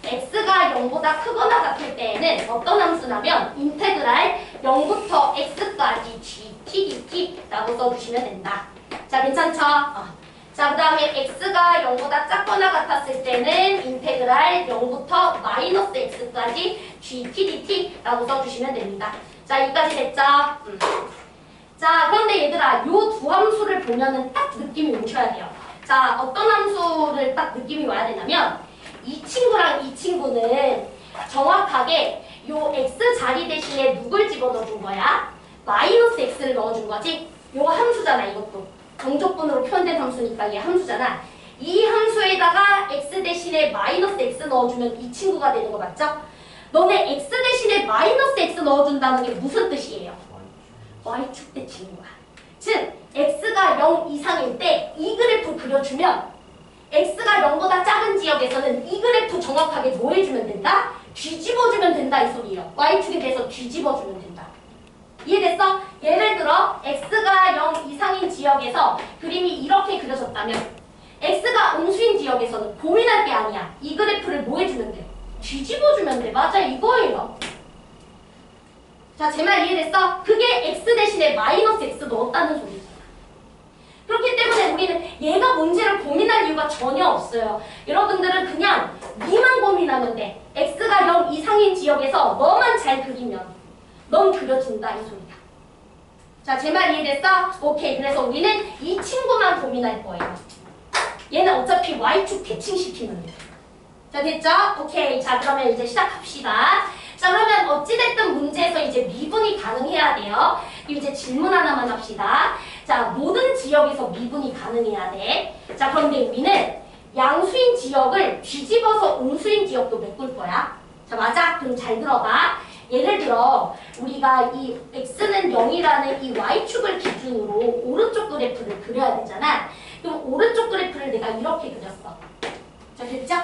x가 0보다 크거나 같을 때에는 어떤 함수냐면 인테그랄 0부터 x까지 gt, dt라고 써주시면 된다. 자, 괜찮죠? 자, 그 다음에 x가 0보다 작거나 같았을 때는 인테그랄 0부터 마이너스 x까지 gt, dt라고 써주시면 됩니다. 자, 여기까지 됐죠? 자, 그런데 얘들아, 요 두 함수를 보면은 딱 느낌이 오셔야 돼요. 자, 어떤 함수를 딱 느낌이 와야 되냐면 이 친구랑 이 친구는 정확하게 요 x 자리 대신에 누굴 집어넣어준 거야? 마이너스 x를 넣어준 거지? 요 함수잖아, 이것도. 정적분으로 표현된 함수니까 얘 함수잖아. 이 함수에다가 x 대신에 마이너스 x 넣어주면 이 친구가 되는 거 맞죠? 너네 x 대신에 마이너스 x 넣어준다는 게 무슨 뜻이에요? y축 대 친구야. 즉, x가 0 이상일 때 이 그래프 그려주면 x가 0보다 작은 지역에서는 이 그래프 정확하게 뭐 해주면 된다? 뒤집어주면 된다, 이 소리예요. y축에 대해서 뒤집어주면 된다. 이해됐어? 예를 들어 x가 0 이상인 지역에서 그림이 이렇게 그려졌다면 x가 음수인 지역에서는 고민할 게 아니야. 이 그래프를 뭐 해주면 돼? 뒤집어주면 돼. 맞아, 이거예요. 자, 제 말 이해됐어? 그게 x 대신에 마이너스 x 넣었다는 소리잖아. 그렇기 때문에 우리는 얘가 문제를 고민할 이유가 전혀 없어요. 여러분들은 그냥 니만 고민하면 돼. x가 0 이상인 지역에서 너만 잘 그리면 넌 그려진다, 이 소리야. 자, 제 말 이해됐어? 오케이. 그래서 우리는 이 친구만 고민할 거예요. 얘는 어차피 y축 대칭시키면 돼. 자, 됐죠? 오케이. 자, 그러면 이제 시작합시다. 자, 그러면 어찌됐든 문제에서 이제 미분이 가능해야 돼요. 이제 질문 하나만 합시다. 자, 모든 지역에서 미분이 가능해야 돼. 자, 그런데 우리는 양수인 지역을 뒤집어서 음수인 지역도 메꿀 거야. 자, 맞아? 그럼 잘 들어봐. 예를 들어 우리가 이 x는 0이라는 이 y축을 기준으로 오른쪽 그래프를 그려야 되잖아. 그럼 오른쪽 그래프를 내가 이렇게 그렸어. 자, 됐죠?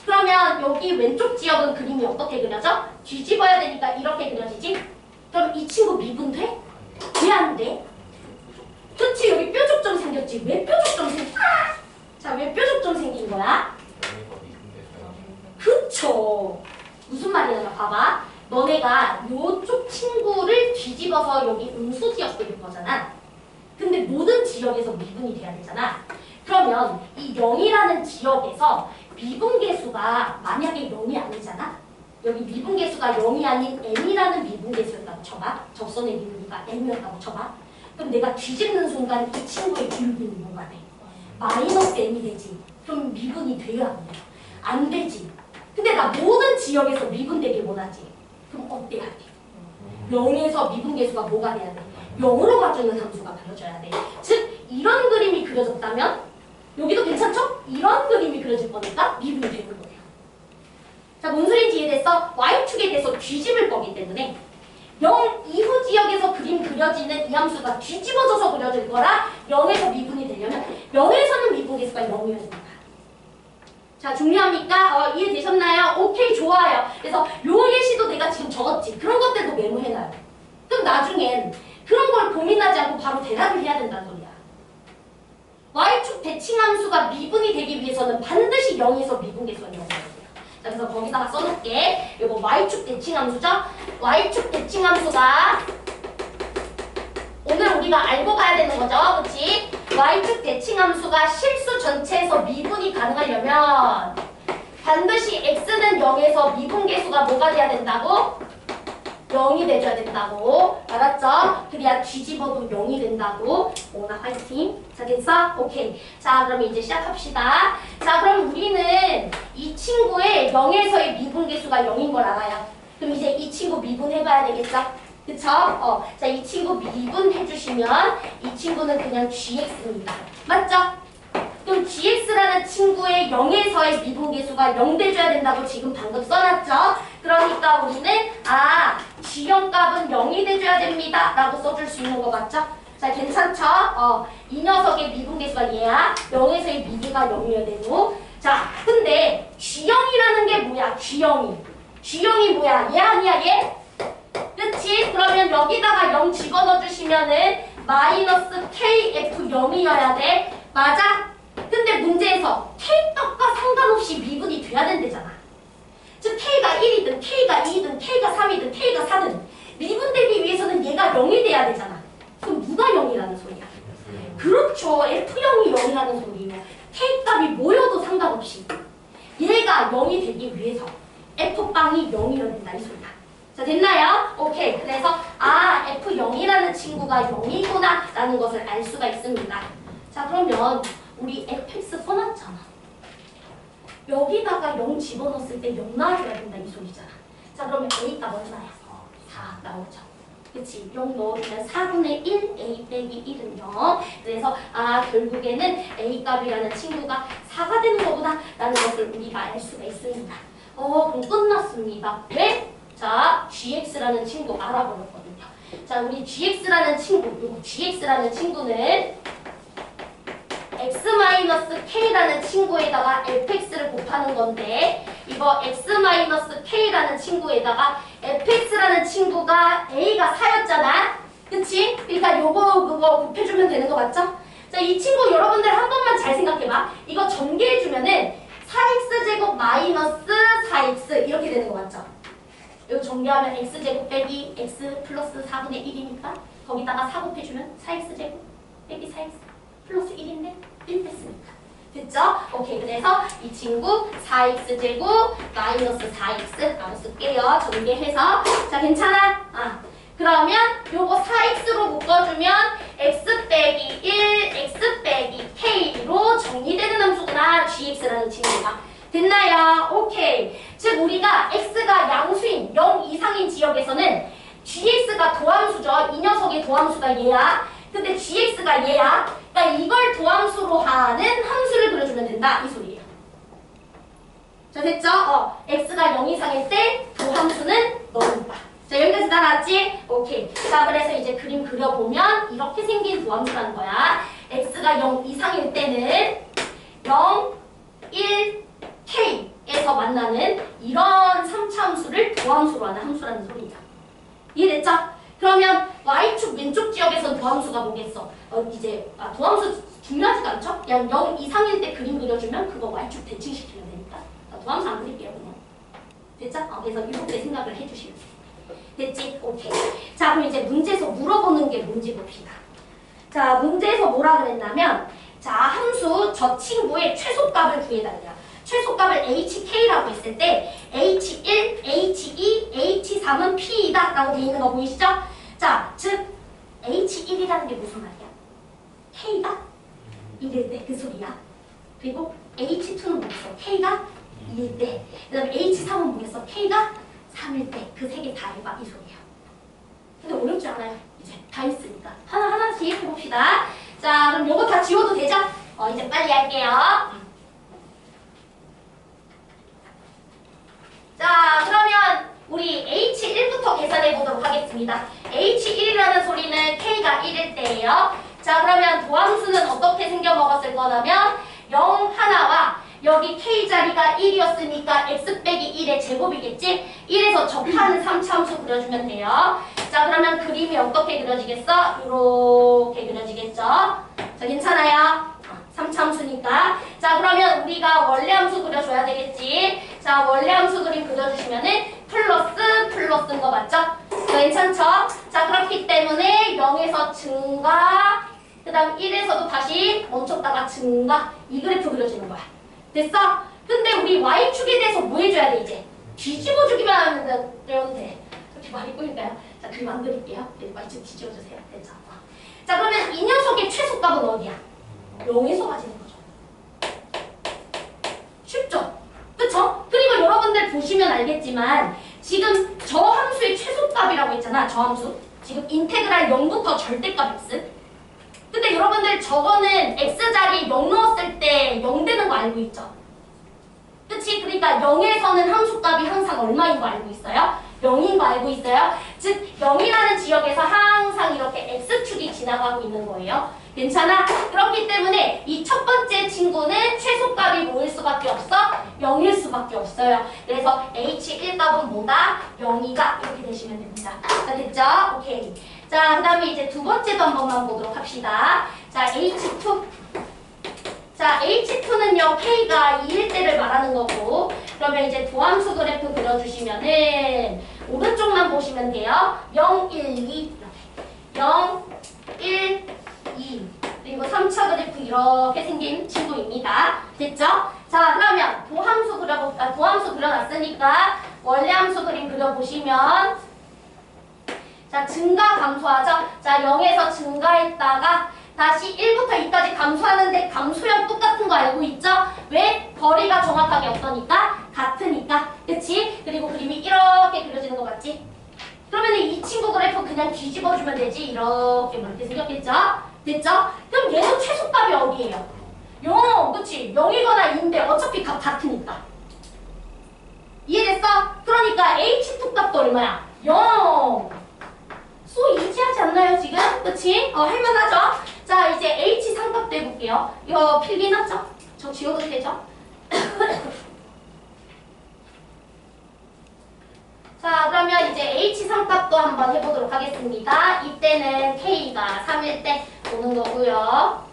그러면 여기 왼쪽 지역은 그림이 어떻게 그려져? 뒤집어야 되니까 이렇게 그려지지? 그럼 이 친구 미분돼? 왜 안 돼? 그치, 여기 뾰족점 생겼지? 왜 뾰족점 자, 왜 뾰족점 생긴 거야? 그쵸. 무슨 말이냐, 봐봐. 너네가 요쪽 친구를 뒤집어서 여기 음수 지역 그릴 거잖아. 근데 모든 지역에서 미분이 돼야 되잖아. 그러면 이 0이라는 지역에서 미분계수가 만약에 0이 아니잖아? 여기 미분계수가 0이 아닌 m이라는 미분계수였다고 쳐봐. 접선의 미분계가 m이었다고 쳐봐. 그럼 내가 뒤집는 순간 이 친구의 기울기는 뭐가 돼? 마이너스 m이 되지. 그럼 미분이 돼야 안 돼? 안 되지. 근데 나 모든 지역에서 미분되길 원하지. 그럼 어때야 돼? 0에서 미분계수가 뭐가 돼야 돼? 0으로 가주는 함수가 그려져야 돼. 즉 이런 그림이 그려졌다면 여기도 괜찮죠? 이런 그림이 그려질 거니까 미분이 되는 거예요. 자, 뭔 소리인지 이해됐어? y축에 대해서 뒤집을 거기 때문에 0 이후 지역에서 그림 그려지는 이 함수가 뒤집어져서 그려질 거라 0에서 미분이 되려면 0에서는 미분계수가 0이어야 된다. 자, 중요합니까? 이해되셨나요? 오케이, 좋아요. 그래서 요 예시도 내가 지금 적었지. 그런 것들도 메모해놔요. 그럼 나중엔 그런 걸 고민하지 않고 바로 대답을 해야 된다는 소리야. y축 대칭함수가 미분이 되기 위해서는 반드시 0에서 미분계수가 0이어야 돼요. 자, 그래서 거기다가 써놓을게. 이거 y축 대칭함수죠? y축 대칭함수가 오늘 우리가 알고 가야 되는 거죠. 그치? y축 대칭함수가 실수 전체에서 미분이 가능하려면 반드시 x는 0에서 미분계수가 뭐가 돼야 된다고? 0이 돼줘야 된다고. 알았죠? 그래야 뒤집어도 0이 된다고. 오나 화이팅. 자, 됐어? 오케이. 자, 그럼 이제 시작합시다. 자, 그럼 우리는 이 친구의 0에서의 미분계수가 0인 걸 알아요. 그럼 이제 이 친구 미분해봐야 되겠죠? 그쵸? 자, 이 친구 미분해주시면 이 친구는 그냥 gx입니다. 맞죠? 그럼 gx라는 친구의 0에서의 미분계수가 0 돼줘야 된다고 지금 방금 써놨죠? 그러니까 우리는 G형값은 0이 돼줘야 됩니다 라고 써줄 수 있는 거 맞죠? 자, 괜찮죠? 이 녀석의 미분계수가 얘야. 0에서의 미비가 0이어야 되고. 자, 근데 G형이라는 게 뭐야? G형이 뭐야? 얘 아니야 얘? 그치? 그러면 여기다가 0 집어넣어주시면은 마이너스 KF0이어야 돼. 맞아? 근데 문제에서 K값과 상관없이 미분이 돼야 된대잖아. 즉 K가 1이든 K가 2든 K가 3이든 K가 4든 미분되기 위해서는 얘가 0이 돼야 되잖아. 그럼 누가 0이라는 소리야? 그렇죠. F0이 0이라는 소리예요. K값이 모여도 상관없이 얘가 0이 되기 위해서 F빵이 0이어야 된다 이 소리야. 자, 됐나요? 오케이. 그래서 F0이라는 친구가 0이구나 라는 것을 알 수가 있습니다. 자, 그러면 우리 fx 써놨잖아. 여기다가 0 집어넣었을 때 0 나와줘야 된다 이 소리잖아. 자, 그러면 a값 얼마야? 4 나오죠. 그치? 0 넣으면 4분의 1 a 빼기 1은 0. 그래서 결국에는 a값이라는 친구가 4가 되는 거구나 라는 것을 우리가 알 수가 있습니다. 그럼 끝났습니다. 왜? 자, gx라는 친구 알아버렸거든요. 자, 우리 gx라는 친구, 요거 gx라는 친구는 x-k라는 친구에다가 fx를 곱하는 건데 이거 x-k라는 친구에다가 fx라는 친구가 a가 4였잖아. 그치? 그러니까 그거 곱해주면 되는 거 맞죠? 자, 이 친구 여러분들 한 번만 잘 생각해봐. 이거 전개해주면은 4x제곱 마이너스 4x 이렇게 되는 거 맞죠? 이거 전개하면 x제곱 빼기 x 플러스 4분의 1이니까 거기다가 4 곱해주면 4x제곱 빼기 4x 플러스 1인데 1 됐으니까. 됐죠? 오케이. 그래서 이 친구 4x제곱 마이너스 4x 바로 쓸게요. 전개해서. 자, 괜찮아? 그러면 요거 4x로 묶어주면 x 빼기 1, x 빼기 k로 정리되는 함수구나. gx라는 친구가. 됐나요? 오케이. 즉 우리가 x가 양수인 0 이상인 지역에서는 gx가 도함수죠. 이 녀석의 도함수가 얘야. 근데 gx가 얘야. 그러니까 이걸 도함수로 하는 함수를 그려주면 된다 이 소리예요. 자, 됐죠? x가 0 이상일 때 도함수는 너무다. 자, 여기까지 다 나왔지? 오케이. 자, 그래서 이제 그림 그려보면 이렇게 생긴 도함수라는 거야. x가 0 이상일 때는 0, 1, k에서 만나는 이런 3차 함수를 도함수로 하는 함수라는 소리야. 이해됐죠? 그러면 y축 왼쪽 지역에서 도함수가 뭐겠어? 도함수 중요하지도 않죠? 그냥 0 이상일 때 그림 그려주면 그거 y축 대칭시키면 되니까. 도함수 안 그릴게요, 그냥. 됐죠? 그래서 이렇게 생각을 해주시면 돼요. 됐지? 오케이. 자, 그럼 이제 문제에서 물어보는 게 뭔지 봅시다. 자, 문제에서 뭐라 그랬냐면, 자, 함수 저 친구의 최소값을 구해달래요. 최소값을 HK라고 했을 때 H1, H2, H3은 P이다 라고 되어 있는 거 보이시죠? 자, 즉 H1이라는 게 무슨 말이야? K가 1일 때 그 소리야. 그리고 H2는 뭐겠어? K가 2일 때. 그 다음에 H3은 뭐겠어? K가 3일 때. 그 세 개 다 해봐 이 소리야. 근데 어렵지 않아요. 이제 다 있으니까. 하나하나씩 해봅시다. 자, 그럼 요거 다 지워도 되죠? 이제 빨리 할게요. 자, 그러면 우리 H1부터 계산해 보도록 하겠습니다. H1이라는 소리는 K가 1일 때예요. 자, 그러면 도함수는 어떻게 생겨 먹었을 거냐면 0 하나와 여기 K 자리가 1이었으니까 x 빼기 1의 제곱이겠지? 1에서 접하는 3차 함수 그려주면 돼요. 자, 그러면 그림이 어떻게 그려지겠어? 이렇게 그려지겠죠? 자, 괜찮아요? 3차 함수니까. 자, 그러면 우리가 원래 함수 그려줘야 되겠지? 자, 원래 함수 그림 그려주시면은 플러스인 거 맞죠? 괜찮죠? 자, 그렇기 때문에 0에서 증가, 그 다음 1에서도 다시 멈췄다가 증가, 이 그래프 그려주는 거야. 됐어? 근데 우리 y축에 대해서 뭐 해줘야 돼, 이제? 뒤집어주기만 하면 돼. 이렇게 말이 꼬일까요? 자, 그림 안 그릴게요. 네, y축 뒤집어주세요. 됐죠? 자, 그러면 이 녀석의 최소값은 어디야? 0에서 가지는 거죠. 쉽죠? 그쵸? 그리고 여러분들 보시면 알겠지만 지금 저 함수의 최소값이라고 했잖아. 저 함수. 지금 인테그랄 0부터 절대값 x. 근데 여러분들 저거는 x자리에 0 넣었을 때 0 되는 거 알고 있죠? 그치? 그러니까 0에서는 함수값이 항상 얼마인 거 알고 있어요? 0인 거 알고 있어요? 즉 0이라는 지역에서 항상 이렇게 x축이 지나가고 있는 거예요. 괜찮아? 그렇기 때문에 이 첫 번째 친구는 최소값이 뭐일 수밖에 없어? 0일 수밖에 없어요. 그래서 h1 값은 뭐다? 0이다. 이렇게 되시면 됩니다. 자, 됐죠? 오케이. 자, 그 다음에 이제 두 번째도 한 번만 보도록 합시다. 자, H2. 자, H2는요, K가 2일 때를 말하는 거고, 그러면 이제 도함수 그래프 그려주시면은, 오른쪽만 보시면 돼요. 0, 1, 2. 0, 1, 2. 그리고 3차 그래프 이렇게 생긴 친구입니다. 됐죠? 자, 그러면 도함수 그려놨으니까, 원래 함수 그림 그려보시면, 자, 증가 감소하죠? 자, 0에서 증가했다가 다시 1부터 2까지 감소하는데 감소형 똑같은 거 알고 있죠? 왜? 거리가 정확하게 어떠니까? 같으니까. 그치? 그리고 그림이 이렇게 그려지는 거 맞지? 그러면 이 친구 그래프 그냥 뒤집어주면 되지? 이렇게 생겼겠죠? 됐죠? 그럼 얘도 최소값이 어디예요? 0, 그치? 0이거나 2인데 어차피 값 같으니까. 이해됐어? 그러니까 H2 값도 얼마야? 0. 소 이지하지 않나요, 지금? 그치? 할만하죠? 자, 이제 H3 값도 해볼게요. 이거 필기 났죠? 저 지워도 되죠? 자, 그러면 이제 H3 값도 한번 해보도록 하겠습니다. 이때는 K가 3일 때 오는 거고요.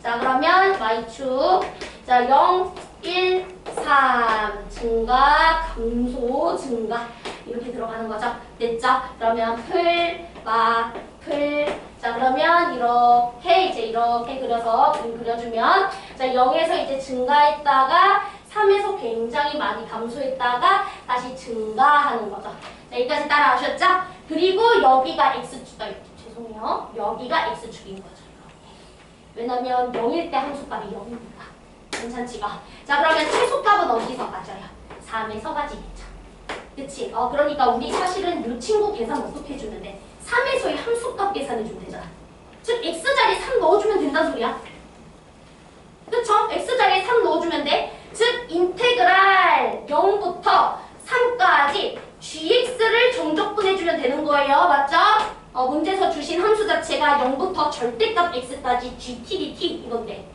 자, 그러면 Y축. 자, 0, 1, 3. 증가, 감소, 증가. 이렇게 들어가는 거죠. 됐죠? 그러면 자, 그러면 이렇게 그려서 그림 그려주면, 자, 0에서 이제 증가했다가 3에서 굉장히 많이 감소했다가 다시 증가하는 거죠. 자, 여기까지 따라하셨죠? 그리고 여기가 X축, 죄송해요. 여기가 X축인 거죠. 왜냐면 0일 때 함수값이 0입니다. 괜찮지가? 자, 그러면 최소값은 어디서 가져요? 3에서 가지겠죠. 그치? 그러니까 우리 사실은 이 친구 계산 어떻게 해주면 돼? 3에서의 함수값 계산해주면 되잖아. 즉 X자리에 3 넣어주면 된다는 소리야. 그쵸? X자리에 3 넣어주면 돼. 즉 인테그랄 0부터 3까지 gx를 정적분해주면 되는 거예요. 맞죠? 문제에서 주신 함수 자체가 0부터 절대값 x까지 gt, dt 이건데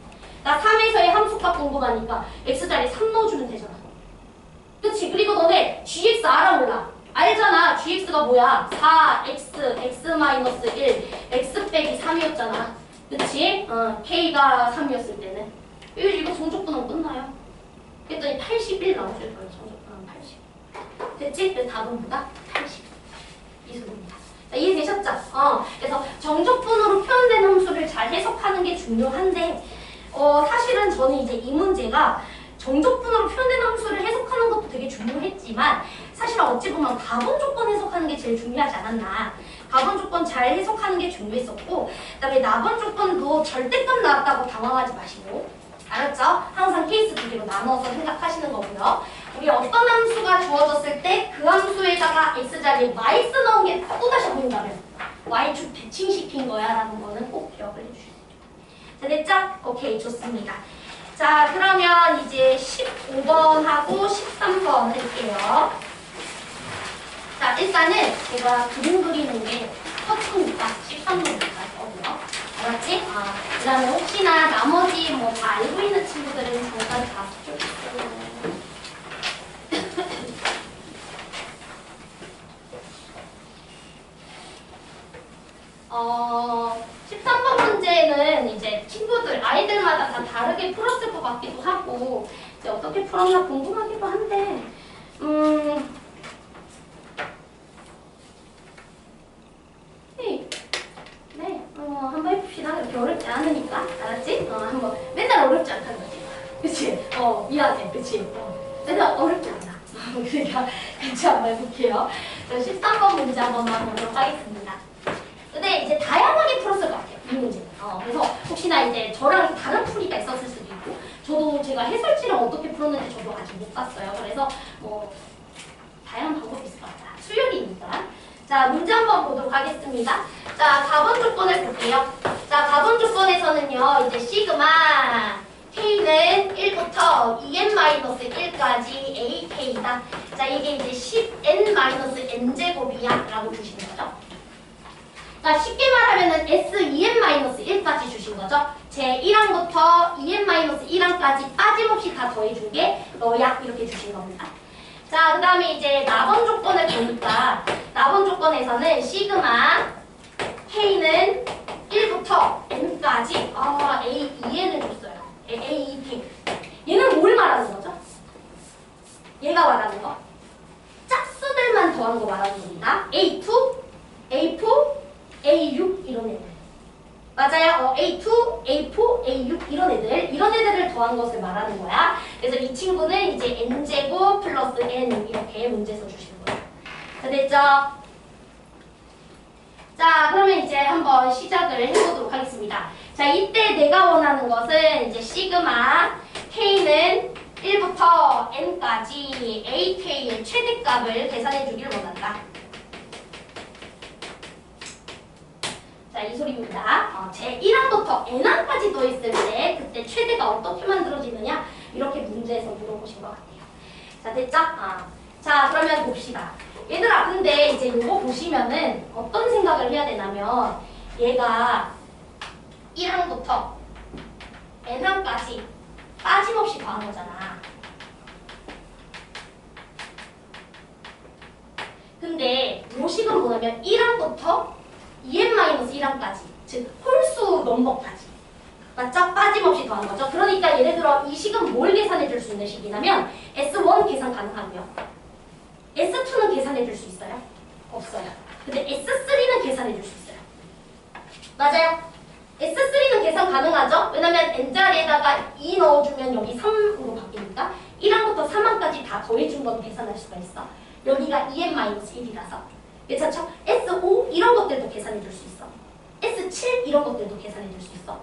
나 3에서의 함수값 궁금하니까 x자리 3 넣어주면 되잖아. 그치? 그리고 너네 gx 알아 몰라? 알잖아. gx가 뭐야? 4x, x-1, x 빼기 3이었잖아. 그치? k가 3이었을 때는. 이거 정적분하면 끝나요. 그랬더니 81 나오실 거예요. 정적분하면 80. 됐지? 그래서 답은 뭐다? 80. 이 소리입니다. 자, 이해되셨죠? 그래서 정적분으로 표현된 함수를 잘 해석하는 게 중요한데 사실은 저는 이제 이 문제가 정적분으로 표현된 함수를 해석하는 것도 되게 중요했지만 사실 어찌 보면 가분 조건 해석하는 게 제일 중요하지 않았나. 가분 조건 잘 해석하는 게 중요했었고 그다음에 나분 조건도 절대값 나왔다고 당황하지 마시고 알았죠? 항상 케이스 두 개로 나눠서 생각하시는 거고요. 우리 어떤 함수가 주어졌을 때 그 함수에다가 x자리에 마이너스 넣은 게 또다시 보인다면 y축 대칭시킨 거야 라는 거는 꼭 기억을 해주세요. 자, 됐죠? 오케이, 좋습니다. 자, 그러면 이제 15번하고 13번 할게요. 자, 일단은 제가 그림 그리는 게 서투니까 13번부터 할 거고요. 알았지? 그 다음에 혹시나 나머지 뭐 다 알고 있는 친구들은 잠깐 다 스쳐주세요. 13번 문제는 이제 친구들, 아이들마다 다 다르게 풀었을 것 같기도 하고, 이제 어떻게 풀었나 궁금하기도 한데, 네, 한번 해봅시다. 이렇게 어렵지 않으니까. 알았지? 한번. 맨날 어렵지 않다는 거지. 그치? 미안해. 그치? 맨날 어렵지 않아. 그러니까, 같이 한번 해볼게요. 13번 문제 한번만 보도록 하겠습니다. 근데 이제 다양하게 풀었을 것 같아요. 이 문제는. 그래서 혹시나 이제 저랑 다른 풀이가 있었을 수도 있고, 저도 제가 해설지를 어떻게 풀었는지 저도 아직 못 봤어요. 그래서 뭐, 다양한 방법이 있을 것 같다. 수요일이니까. 자, 문제 한번 보도록 하겠습니다. 자, 가분 조건을 볼게요. 자, 가분 조건에서는요, 이제 시그마 k는 1부터 2n-1까지 ak다. 자, 이게 이제 10n-n제곱이야 라고 주시는 거죠. 자, 쉽게 말하면은 s2n-1까지 주신 거죠. 제 1항부터 2n-1항까지 빠짐없이 다 더해준 게 너야 이렇게 주신 겁니다. 자, 그 다음에 이제 나번 조건을 보니까 나번 조건에서는 시그마 k는 1부터 n까지 a2n을 줬어요. a2k. 얘는 뭘 말하는 거죠? 얘가 말하는 거. 짝수들만 더한 거 말하는 겁니다. a2, a4, a6 이런 애들. 맞아요. A2, A4, A6 이런 애들을 더한 것을 말하는 거야. 그래서 이 친구는 이제 n제곱 플러스 n 이렇게 문제에서 주시는 거예요. 자, 됐죠? 자, 그러면 이제 한번 시작을 해보도록 하겠습니다. 자, 이때 내가 원하는 것은 이제 시그마 k는 1부터 n까지 ak의 최대값을 계산해 주길 원한다. 자, 이 소리입니다. 제 1항부터 n항까지 더했을 때 그때 최대가 어떻게 만들어지느냐 이렇게 문제에서 물어보신 것 같아요. 자, 됐죠? 자, 그러면 봅시다. 얘들아, 근데 이제 이거 보시면은 어떤 생각을 해야 되냐면 얘가 1항부터 n항까지 빠짐없이 더한 거잖아. 근데 요식은 뭐냐면 1항부터 2n-1항까지, 즉 홀수 넘버까지. 맞죠? 빠짐없이 더한 거죠. 그러니까 예를 들어 이 식은 뭘 계산해 줄 수 있는 식이냐면 S1 계산 가능하고요. S2는 계산해 줄 수 있어요? 없어요. 근데 S3는 계산해 줄 수 있어요. 맞아요? S3는 계산 가능하죠? 왜냐면 n자리에다가 2 넣어주면 여기 3으로 바뀌니까 1항부터 3항까지 다 더해준 건 계산할 수가 있어. 여기가 2n-1이라서. 괜찮죠? S5 이런 것들도 계산해 줄 수 있어. S7 이런 것들도 계산해 줄 수 있어.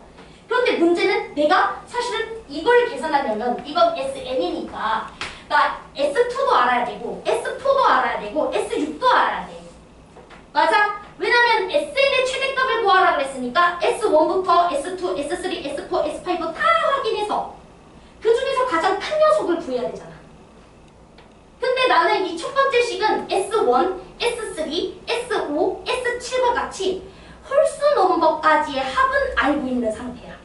그런데 문제는 내가 사실은 이걸 계산하려면 이건 SN이니까 그러니까 S2도 알아야 되고 S4도 알아야 되고 S6도 알아야 돼. 맞아? 왜냐면 SN의 최대값을 구하라 그랬으니까 S1부터 S2, S3, S4, S5 다 확인해서 그 중에서 가장 큰 녀석을 녀석을 구해야 되잖아. 근데 나는 이 첫 번째 식은 S1, S3, S5, S7과 같이 홀수 넘버까지의 합은 알고 있는 상태야.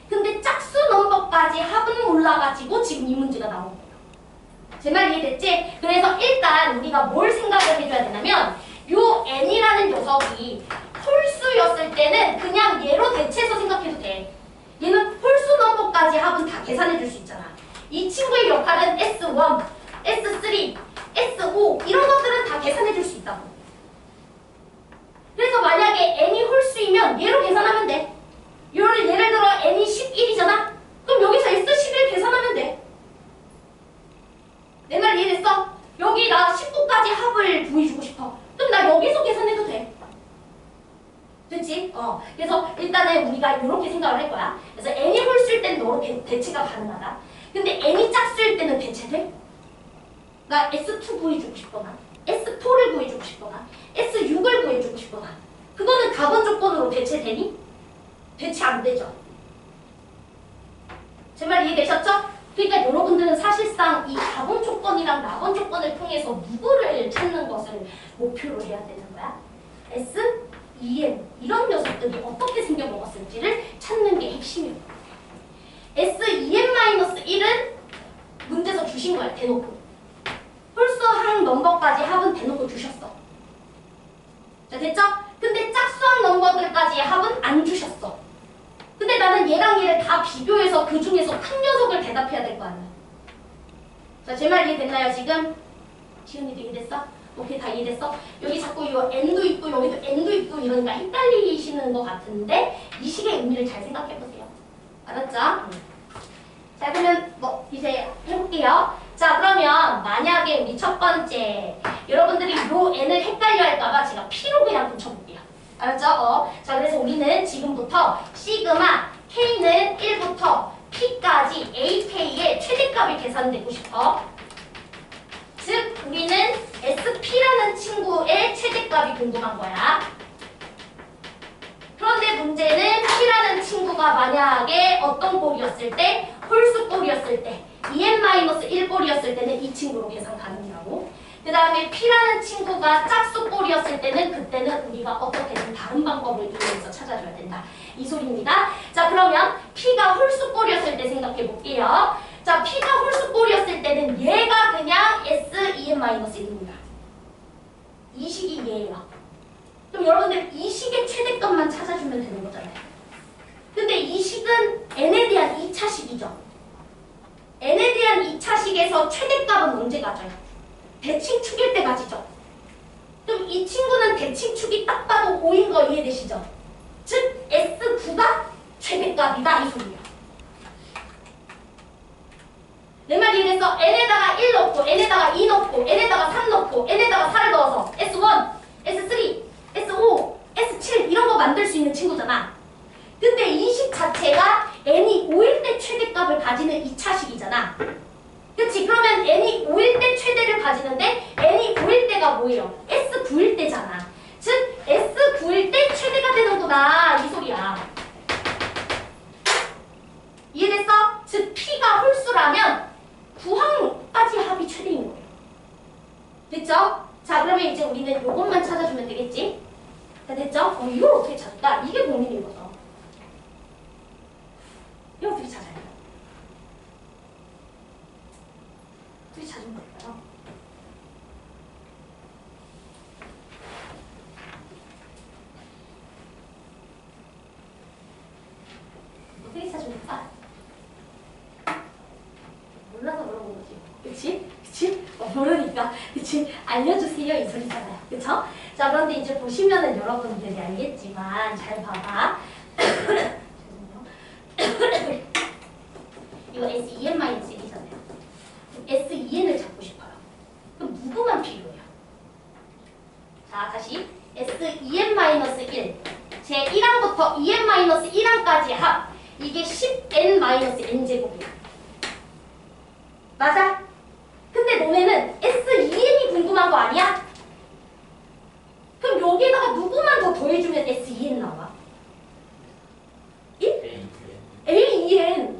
근데 짝수 넘버까지 합은 몰라가지고 지금 이 문제가 나온 거예요. 제 말 이해됐지? 그래서 일단 우리가 뭘 생각을 해줘야 되냐면 요 n이라는 녀석이 홀수였을 때는 그냥 얘로 대체해서 생각해도 돼. 얘는 홀수 넘버까지 합은 다 계산해 줄 수 있잖아. 이 친구의 역할은 S1, S3, S5 이런 것들은 다 계산해 줄 수 있다고. 그래서 만약에 n이 홀수이면 얘로 계산하면 돼. 예를 들어 n이 11이잖아? 그럼 여기서 S11 계산하면 돼. 내 말 이해됐어? 여기 나 19까지 합을 구해주고 싶어. 그럼 나 여기서 계산해도 돼. 됐지? 그래서 일단은 우리가 이렇게 생각을 할 거야. 그래서 n이 홀수일 때는 너로 대체가 가능하다. 근데 n이 짝수일 때는 대체돼? 나 S2 구해주고 싶거나 S4를 구해주고 싶거나 S6을 구해주고 싶거나 그거는 가분 조건으로 대체되니? 대체 안 되죠. 제 말 이해되셨죠? 그러니까 여러분들은 사실상 이 가분 조건이랑 나분 조건을 통해서 누구를 찾는 것을 목표로 해야 되는 거야. S, EN 이런 녀석들이 어떻게 생겨먹었을지를 찾는 게 핵심이에요. S, EN-1은 문제에서 주신 거야. 대놓고. 홀수항 넘버까지 합은 대놓고 주셨어. 자, 됐죠? 근데 짝수항 넘버들까지의 합은 안 주셨어. 근데 나는 얘랑 얘를 다 비교해서 그 중에서 큰 녀석을 대답해야 될 거 아니야. 자, 제 말 이해됐나요 지금? 지은이도 이해됐어? 오케이, 다 이해됐어? 여기 자꾸 이거 n도 있고 여기도 n도 있고 이러니까 헷갈리시는 것 같은데 이 식의 의미를 잘 생각해보세요. 알았죠? 자, 그러면 뭐 이제 해볼게요. 자, 그러면 만약에 우리 첫 번째 여러분들이 요 n을 헷갈려 할까봐 제가 p로 그냥 붙여볼게요. 알았죠? 자, 그래서 우리는 지금부터 시그마 k는 1부터 p까지 ak의 최대값을 계산되고 싶어. 즉 우리는 sp라는 친구의 최대값이 궁금한 거야. 그런데 문제는 p라는 친구가 만약에 어떤 꼴이었을 때? 홀수 꼴이었을 때, en-1 꼴이었을 때는 이 친구로 계산 가능이라고. 그 다음에 p라는 친구가 짝수 꼴이었을 때는 그때는 우리가 어떻게든 다른 방법을 이용해서 찾아줘야 된다. 이 소리입니다. 자, 그러면 p가 홀수 꼴이었을 때 생각해 볼게요. 자, p가 홀수 꼴이었을 때는 얘가 그냥 S-en-1입니다. 이 식이 얘예요. 그럼 여러분들 이 식의 최대값만 찾아주면 되는 거잖아요. 근데 이 식은 n에 대한 2차식이죠. n에 대한 2차식에서 최대값은 언제 가져요? 대칭축일 때 가지죠. 그럼 이 친구는 대칭축이 딱 봐도 5인 거 이해되시죠? 즉 S9가 최대값이다 이 소리야. 내 말 이해됐어? n에다가 1 넣고 n에다가 2 넣고 n에다가 3 넣고 n에다가 4를 넣어서 S1, S3, S5, S7 이런 거 만들 수 있는 친구잖아. 근데 이 식 자체가 n이 5일 때 최대값을 가지는 2차식이잖아. 그치? 그러면 n이 5일 때 최대를 가지는데 n이 5일 때가 뭐예요? S9일 때잖아. 즉 S9일 때 최대가 되는구나 이 소리야. 이해됐어? 즉 P가 홀수라면 9항까지 합이 최대인 거예요. 됐죠? 자, 그러면 이제 우리는 이것만 찾아주면 되겠지? 자, 됐죠? 이걸 어떻게 찾을까? 이게 고민인 거죠. 이거 어떻게 찾아요? 어떻게 찾으면 될까요? 어떻게 찾으면 몰라서 물어본 거지. 그치? 그치? 모르니까. 그치? 알려주세요. 이 소리잖아요. 그쵸? 자, 그런데 이제 보시면은 여러분들이 알겠지만, 잘 봐봐. 죄송해요. 이거 S2n-1이잖아요. S2n을 잡고 싶어요. 그럼 누구만 필요해요? 자, 다시. S2n-1. 제 1항부터 2n-1항까지 합. 이게 10n-n제곱이에요. 맞아? 근데 너네는 S2n이 궁금한 거 아니야? 그럼 여기에다가 누구만 더 더해주면 S2n 나와? 1? A2n.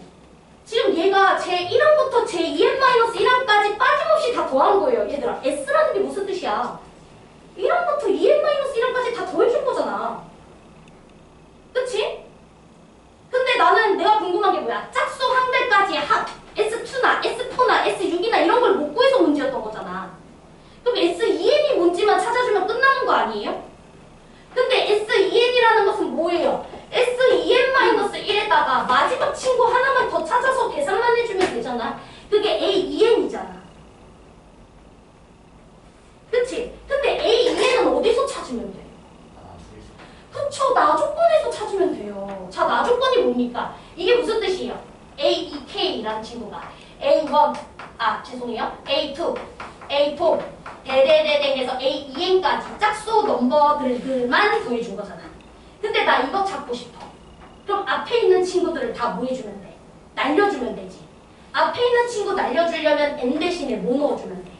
지금 얘가 제1항부터 제2n-1항까지 빠짐없이 다 더한 거예요. 얘들아, S라는 게 무슨 뜻이야? 1항부터 2n-1항까지 다 더해준 거잖아. 그치? 근데 나는 내가 궁금한 게 뭐야? 짝수 항들까지의 합, S2나 S4나 S6이나 이런 걸 못 구해서 문제였던 거잖아. 그럼 S2n이 뭔지만 찾아주면 끝나는 거 아니에요? 근데 S2n이라는 것은 뭐예요? S2n-1에다가 마지막 친구 하나만 더 찾아서 계산만 해주면 되잖아. 그게 A2n이잖아. 그치? 근데 A2n은 어디서 찾으면 돼? 그쵸, 나조건에서 찾으면 돼요. 자, 나조건이 뭡니까? 이게 무슨 뜻이에요? A2K라는 친구가 A1, 죄송해요. A2, A4, 대대대대 해서 A2n까지 짝수 넘버들만 더해준 거잖아. 근데 나 이거 찾고 싶어. 그럼 앞에 있는 친구들을 다 뭐 해주면 돼? 날려주면 되지. 앞에 있는 친구 날려주려면 n 대신에 뭐 넣어주면 돼?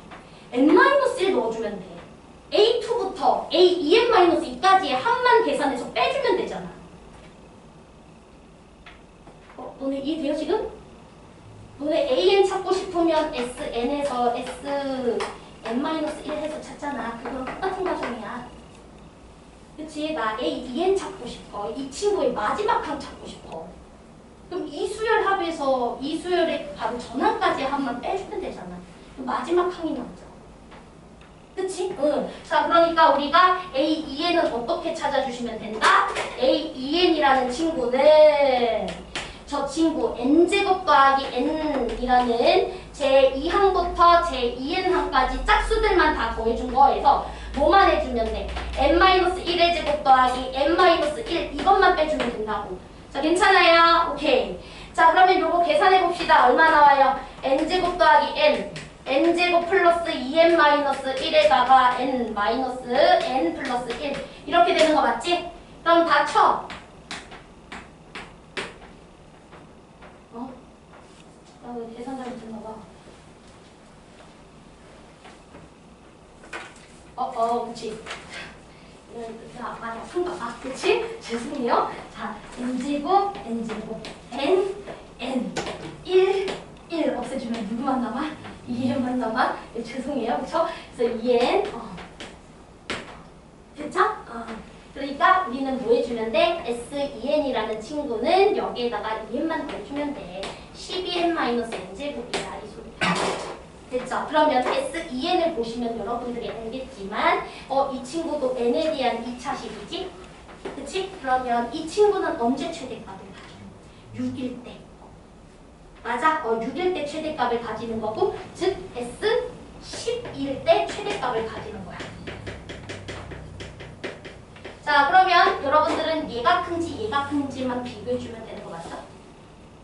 n-1 넣어주면 돼. A2부터 A2n-2까지의 합만 계산해서 빼주면 되잖아. 너네 이해돼요 지금? 너네 AN 찾고 싶으면 SN에서 SN-1 해서 찾잖아. 그거랑 똑같은 과정이야. 그치? 나 A2n 찾고 싶어. 이 친구의 마지막 항 찾고 싶어. 그럼 이 수열 합에서 이 수열의 바로 전항까지의 합만 빼주면 되잖아. 그럼 마지막 항이 나오죠. 그치? 응. 자, 그러니까 우리가 A2n은 어떻게 찾아주시면 된다? A2n이라는 친구는 저 친구 n제곱 더하기 n이라는 제2항부터 제2n항까지 짝수들만 다 더해준 거에서 뭐만 해주면 돼? n-1의 제곱 더하기 n-1 이것만 빼주면 된다고. 자, 괜찮아요? 오케이. 자, 그러면 요거 계산해봅시다. 얼마 나와요? n제곱 더하기 n제곱 플러스 2n-1에다가 n 플러스 1 이렇게 되는 거 맞지? 그럼 다 쳐. 왜 계산 잘못했나 봐. 그치. 많이 아픈가 봐. 그치? 죄송해요. 자, n제곱, n, 1 없애주면 누구만 남아? 2n만 남아? 죄송해요. 그쵸? 그래서 2n, 됐죠? 그러니까 우리는 뭐 해주면 돼? S2n이라는 친구는 여기에다가 2n만 더해주면 돼. 12n-n제곱이야. 이 소리야. 됐죠? 그러면 S2n을 보시면 여러분들이 알겠지만 이 친구도 n에 대한 2차식이지? 그치? 그러면 이 친구는 언제 최대값을 가져? 6일 때. 맞아? 6일 때 최대값을 가지는 거고 즉 S12일 때 최대값을 가지는 거야. 자, 그러면 여러분들은 얘가 큰지 얘가 큰지만 비교해주면 되는 거 맞죠?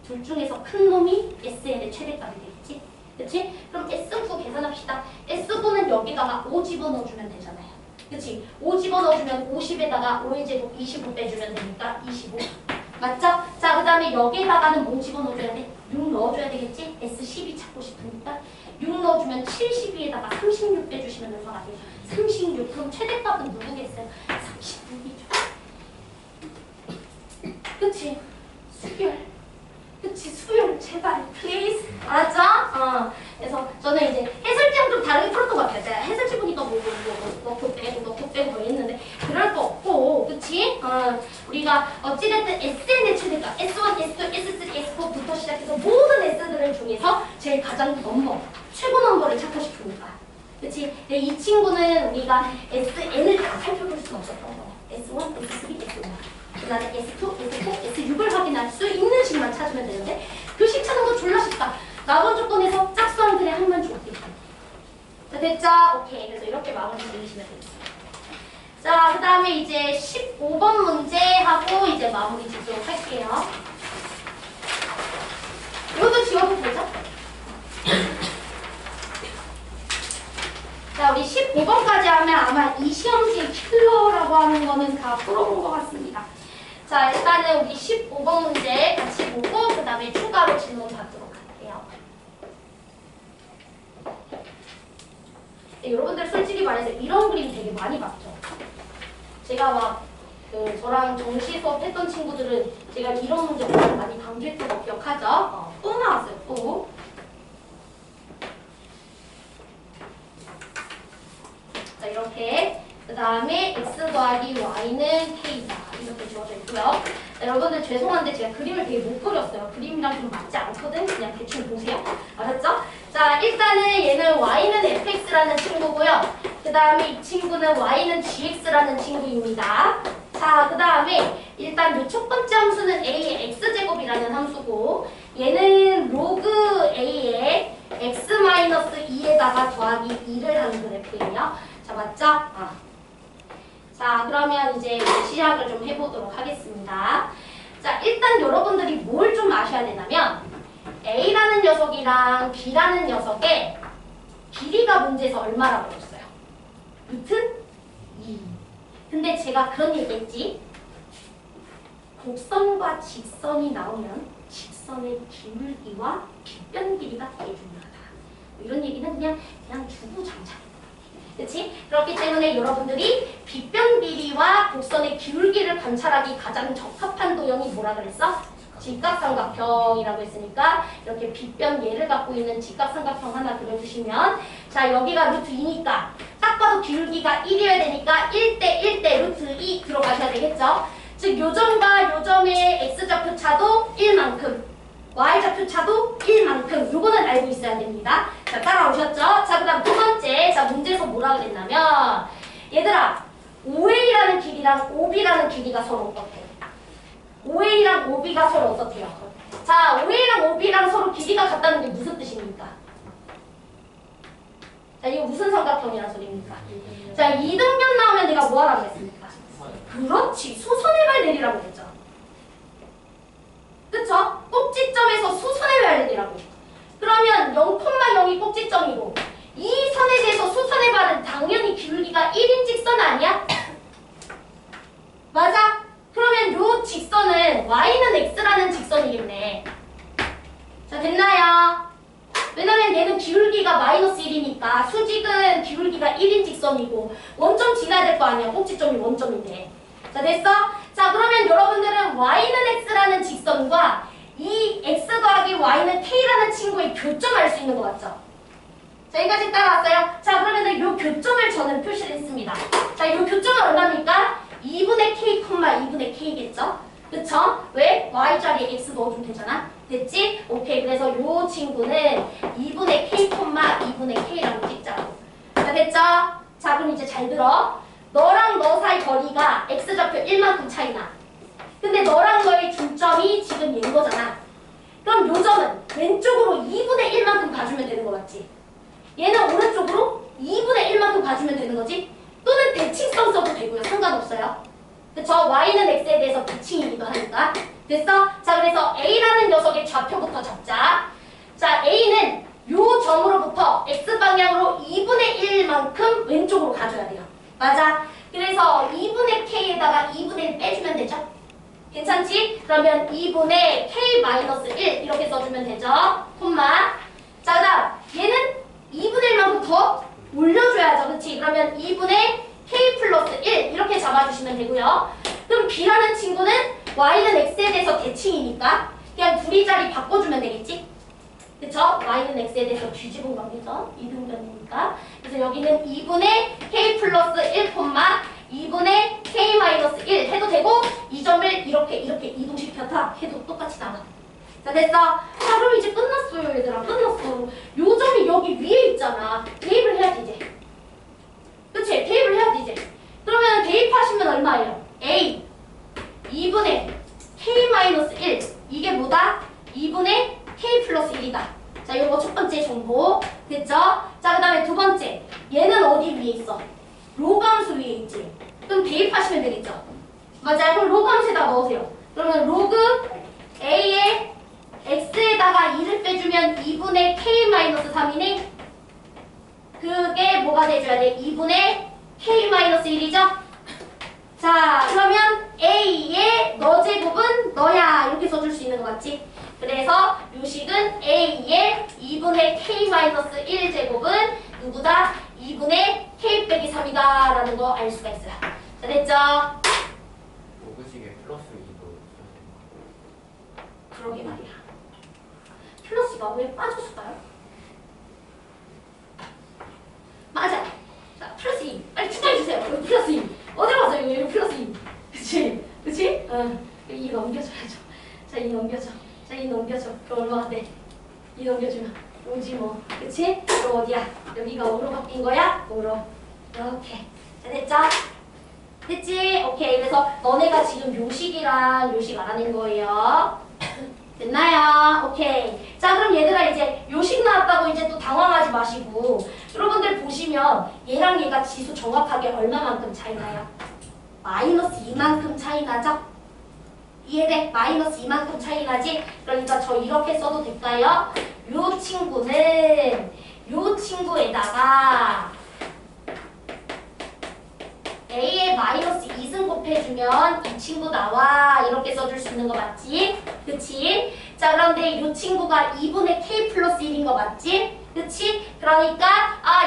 둘 중에서 큰 놈이 SN의 최대값이 되겠지? 그치? 그럼 S9 계산합시다. S9는 여기다가 5 집어넣어주면 되잖아요. 그치? 5 집어넣어주면 50에다가 5의 제곱 25 빼주면 되니까 25. 맞죠? 자, 그 다음에 여기에다가는 뭐 집어넣어줘야 돼? 6 넣어줘야 되겠지? S12 찾고 싶으니까 6 넣어주면 72에다가 36 빼주시면 얼마가 돼요? 36. 그럼 최대값은 누구겠어요? 36이죠. 그치? 수열. 그치? 수열 제발 please. 알았죠? 그래서 저는 이제 해설지랑 좀 다르게 풀었던 것 같아요. 제가 해설지 보니까 뭐 넣고 빼고 뭐 했는데 그럴 거 없고 그치? 우리가 어찌됐든 SN의 최대값 S1, S2, S3, S4부터 시작해서 모든 S들 중에서 제일 가장 최고 넘버를 찾고 싶으니까 그치? 근데 이 친구는 우리가 SN을 다 살펴볼 수는 없었던 거. S1, S3, S5 그 다음에 S2, S4, S6을 확인할 수 있는 식만 찾으면 되는데 그 식 찾는 거 졸라 쉽다. 나번 조건에서 짝수항들의 항만 줬기 때문에. 자, 됐죠? 오케이. 그래서 이렇게 마무리 지으시면 되겠습니다. 자, 그 다음에 이제 15번 문제 하고 이제 마무리 짓도록 할게요. 이것도 지워도 되죠? 자, 우리 15번까지 하면 아마 이 시험지 킬러라고 하는 거는 다 풀어본 것 같습니다. 자, 일단은 우리 15번 문제 같이 보고 그 다음에 추가로 질문 받도록 할게요. 네, 여러분들 솔직히 말해서 이런 그림 되게 많이 봤죠? 제가 막 저랑 정시 수업 했던 친구들은 제가 이런 문제 엄청 많이 강조했던 거 기억하죠? 또 나왔어요, 또. 자, 이렇게. 그 다음에 x 더하기 y는 k다. 이렇게 주어져 있고요. 자, 여러분들 죄송한데 제가 그림을 되게 못 그렸어요. 그림이랑 좀 맞지 않거든? 그냥 대충 보세요. 알았죠? 자, 일단은 얘는 y는 fx라는 친구고요. 그 다음에 이 친구는 y는 gx라는 친구입니다. 자, 그 다음에 일단 이 첫 번째 함수는 a의 x제곱이라는 함수고 얘는 로그 a의 x-2에다가 더하기 2를 하는 그래프예요. 자, 맞죠? 자, 그러면 이제 시작을 좀 해보도록 하겠습니다. 자, 일단 여러분들이 뭘 좀 아셔야 되냐면 A라는 녀석이랑 B라는 녀석의 길이가 문제에서 얼마라고 줬어요? 루트 2. 근데 제가 그런 얘기 했지. 곡선과 직선이 나오면 직선의 기울기와 빗변 길이가 되게 중요하다. 이런 얘기는 그냥 주구장창. 그치? 그렇기 때문에 여러분들이 빗변 길이와 곡선의 기울기를 관찰하기 가장 적합한 도형이 뭐라 그랬어? 직각삼각형이라고 했으니까 이렇게 빗변 얘를 갖고 있는 직각삼각형 하나 그려주시면 자, 여기가 루트 2니까 딱 봐도 기울기가 1이어야 되니까 1대 1대 루트 2 들어가셔야 되겠죠? 즉 요점과 요점의 x좌표 차도 1만큼 y좌표 차도 1만큼 요거는 알고 있어야 됩니다. 자, 따라오셨죠? 자, 그 다음 두 번째. 자, 문제에서 뭐라 그랬냐면 얘들아 5a라는 길이랑 5b라는 길이가 서로 어떻대? 5a랑 5b가 서로 어떻대요? 자, 5a랑 5b랑 서로 길이가 같다는 게 무슨 뜻입니까? 자, 이거 무슨 삼각형이라는 소리입니까? 자, 이등변 나오면 내가 뭐 하라고 했습니까? 그렇지. 수선해발 내리라고 했죠. 그쵸? 꼭지점에서 수선해발 내리라고. 그러면 0,0이 꼭지점이고 이 선에 대해서 수선해발은 당연히 기울기가 1인 직선 아니야? 맞아? 그러면 요 직선은 y는 x라는 직선이겠네. 자, 됐나요? 왜냐면 얘는 기울기가 마이너스 1이니까 수직은 기울기가 1인 직선이고 원점 지나야 될 거 아니야. 꼭지점이 원점인데. 자, 됐어? 자, 그러면 여러분들은 y는 x라는 직선과 이 x 더하기 y는 k라는 친구의 교점 알 수 있는 거 맞죠? 자, 여기까지 따라왔어요? 자, 그러면 이 교점을 저는 표시를 했습니다. 자, 이 교점은 얼마입니까? 2분의 k, 2분의 k겠죠? 그쵸? 왜? y자리에 x 넣어주면 되잖아? 됐지? 오케이. 그래서 요 친구는 2분의 k, 2분의 k라고 찍자고. 자, 됐죠? 자, 그럼 이제 잘 들어. 너랑 너 사이 거리가 x좌표 1만큼 차이나. 근데 너랑 너의 중점이 지금 얘인 거잖아. 그럼 요 점은 왼쪽으로 2분의 1만큼 가주면 되는 거 맞지? 얘는 오른쪽으로 2분의 1만큼 가주면 되는 거지? 또는 대칭성 써도 되고요. 상관없어요. 그쵸? y는 x에 대해서 대칭이기도 하니까. 됐어? 자, 그래서 a라는 녀석의 좌표부터 잡자. 자, a는 요 점으로부터 x방향으로 2분의 1만큼 왼쪽으로 가줘야 돼요. 맞아? 그래서 2분의 k에다가 2분의 1 빼주면 되죠? 괜찮지? 그러면 2분의 k-1 이렇게 써주면 되죠? 콤마. 자, 그 다음 얘는 2분의 1만큼 더 올려줘야죠. 그치? 그러면 2분의 k 플러스 1 이렇게 잡아주시면 되고요. 그럼 b라는 친구는 y는 x에 대해서 대칭이니까 그냥 둘이 자리 바꿔주면 되겠지? 그쵸? y는 x에 대해서 뒤집은 겁니다. 이등변이니까. 그래서 여기는 2분의 k 플러스 1, 2분의 k-1 해도 되고 이 점을 이렇게 이동시켰다 해도 똑같이 나와. 자, 됐어? 자, 그럼 이제 끝났어요, 얘들아. 끝났어. 요 점이 여기 위에 있잖아. 대입을 해야지, 이제. 그치? 대입을 해야지, 이제. 그러면 대입하시면 얼마예요? a 2분의 k-1 이게 뭐다? 2분의 k 플러스 1이다. 자, 요거 첫 번째 정보. 됐죠? 자, 그 다음에 두 번째. 얘는 어디 위에 있어? 로그 함수 위에 있지? 그럼 대입하시면 되겠죠? 맞아요. 그럼 로그 함수에다 넣으세요. 그러면 로그 a의 x에다가 2를 빼주면 2분의 k-3이네? 그게 뭐가 돼줘야 돼? 2분의 k-1이죠? 자, 그러면 a의 너 제곱은 너야. 이렇게 써줄 수 있는 거 맞지? 그래서 요식은 a의 2분의 k-1 제곱은 누구다? 2분의 k 빼기 3이다 라는 거 알 수가 있어요. 자, 됐죠? 그러게 말이야. 플러스 2가 왜 빠졌을까요? 맞아. 자, 플러스 2. 빨리 추가해주세요. 여기 플러스 2. 어디로 갔어요? 여기 플러스 2. 그치? 그치? 응. 2 넘겨줘야죠. 자, 2 넘겨줘. 자, 2 넘겨줘. 그럼 얼마가 돼? 2 넘겨주면 오지 뭐. 그치? 그럼 어디야? 여기가 5로 바뀐 거야? 5로. 이렇게. 자, 됐죠? 됐지? 오케이. 그래서 너네가 지금 요식이랑 요식 알아낸 거예요. 됐나요? 오케이. 자, 그럼 얘들아 이제 요식 나왔다고 이제 또 당황하지 마시고 여러분들 보시면 얘랑 얘가 지수 정확하게 얼마만큼 차이 나요? 마이너스 2만큼 차이 나죠? 이해돼? 마이너스 2만큼 차이 나지? 그러니까 저 이렇게 써도 될까요? 요 친구는 요 친구에다가 A에 마이너스 2승 곱해주면 이 친구 나와 이렇게 써줄 수 있는 거 맞지? 그치? 자, 그런데 이 친구가 2분의 K 플러스 1인 거 맞지? 그치? 그러니까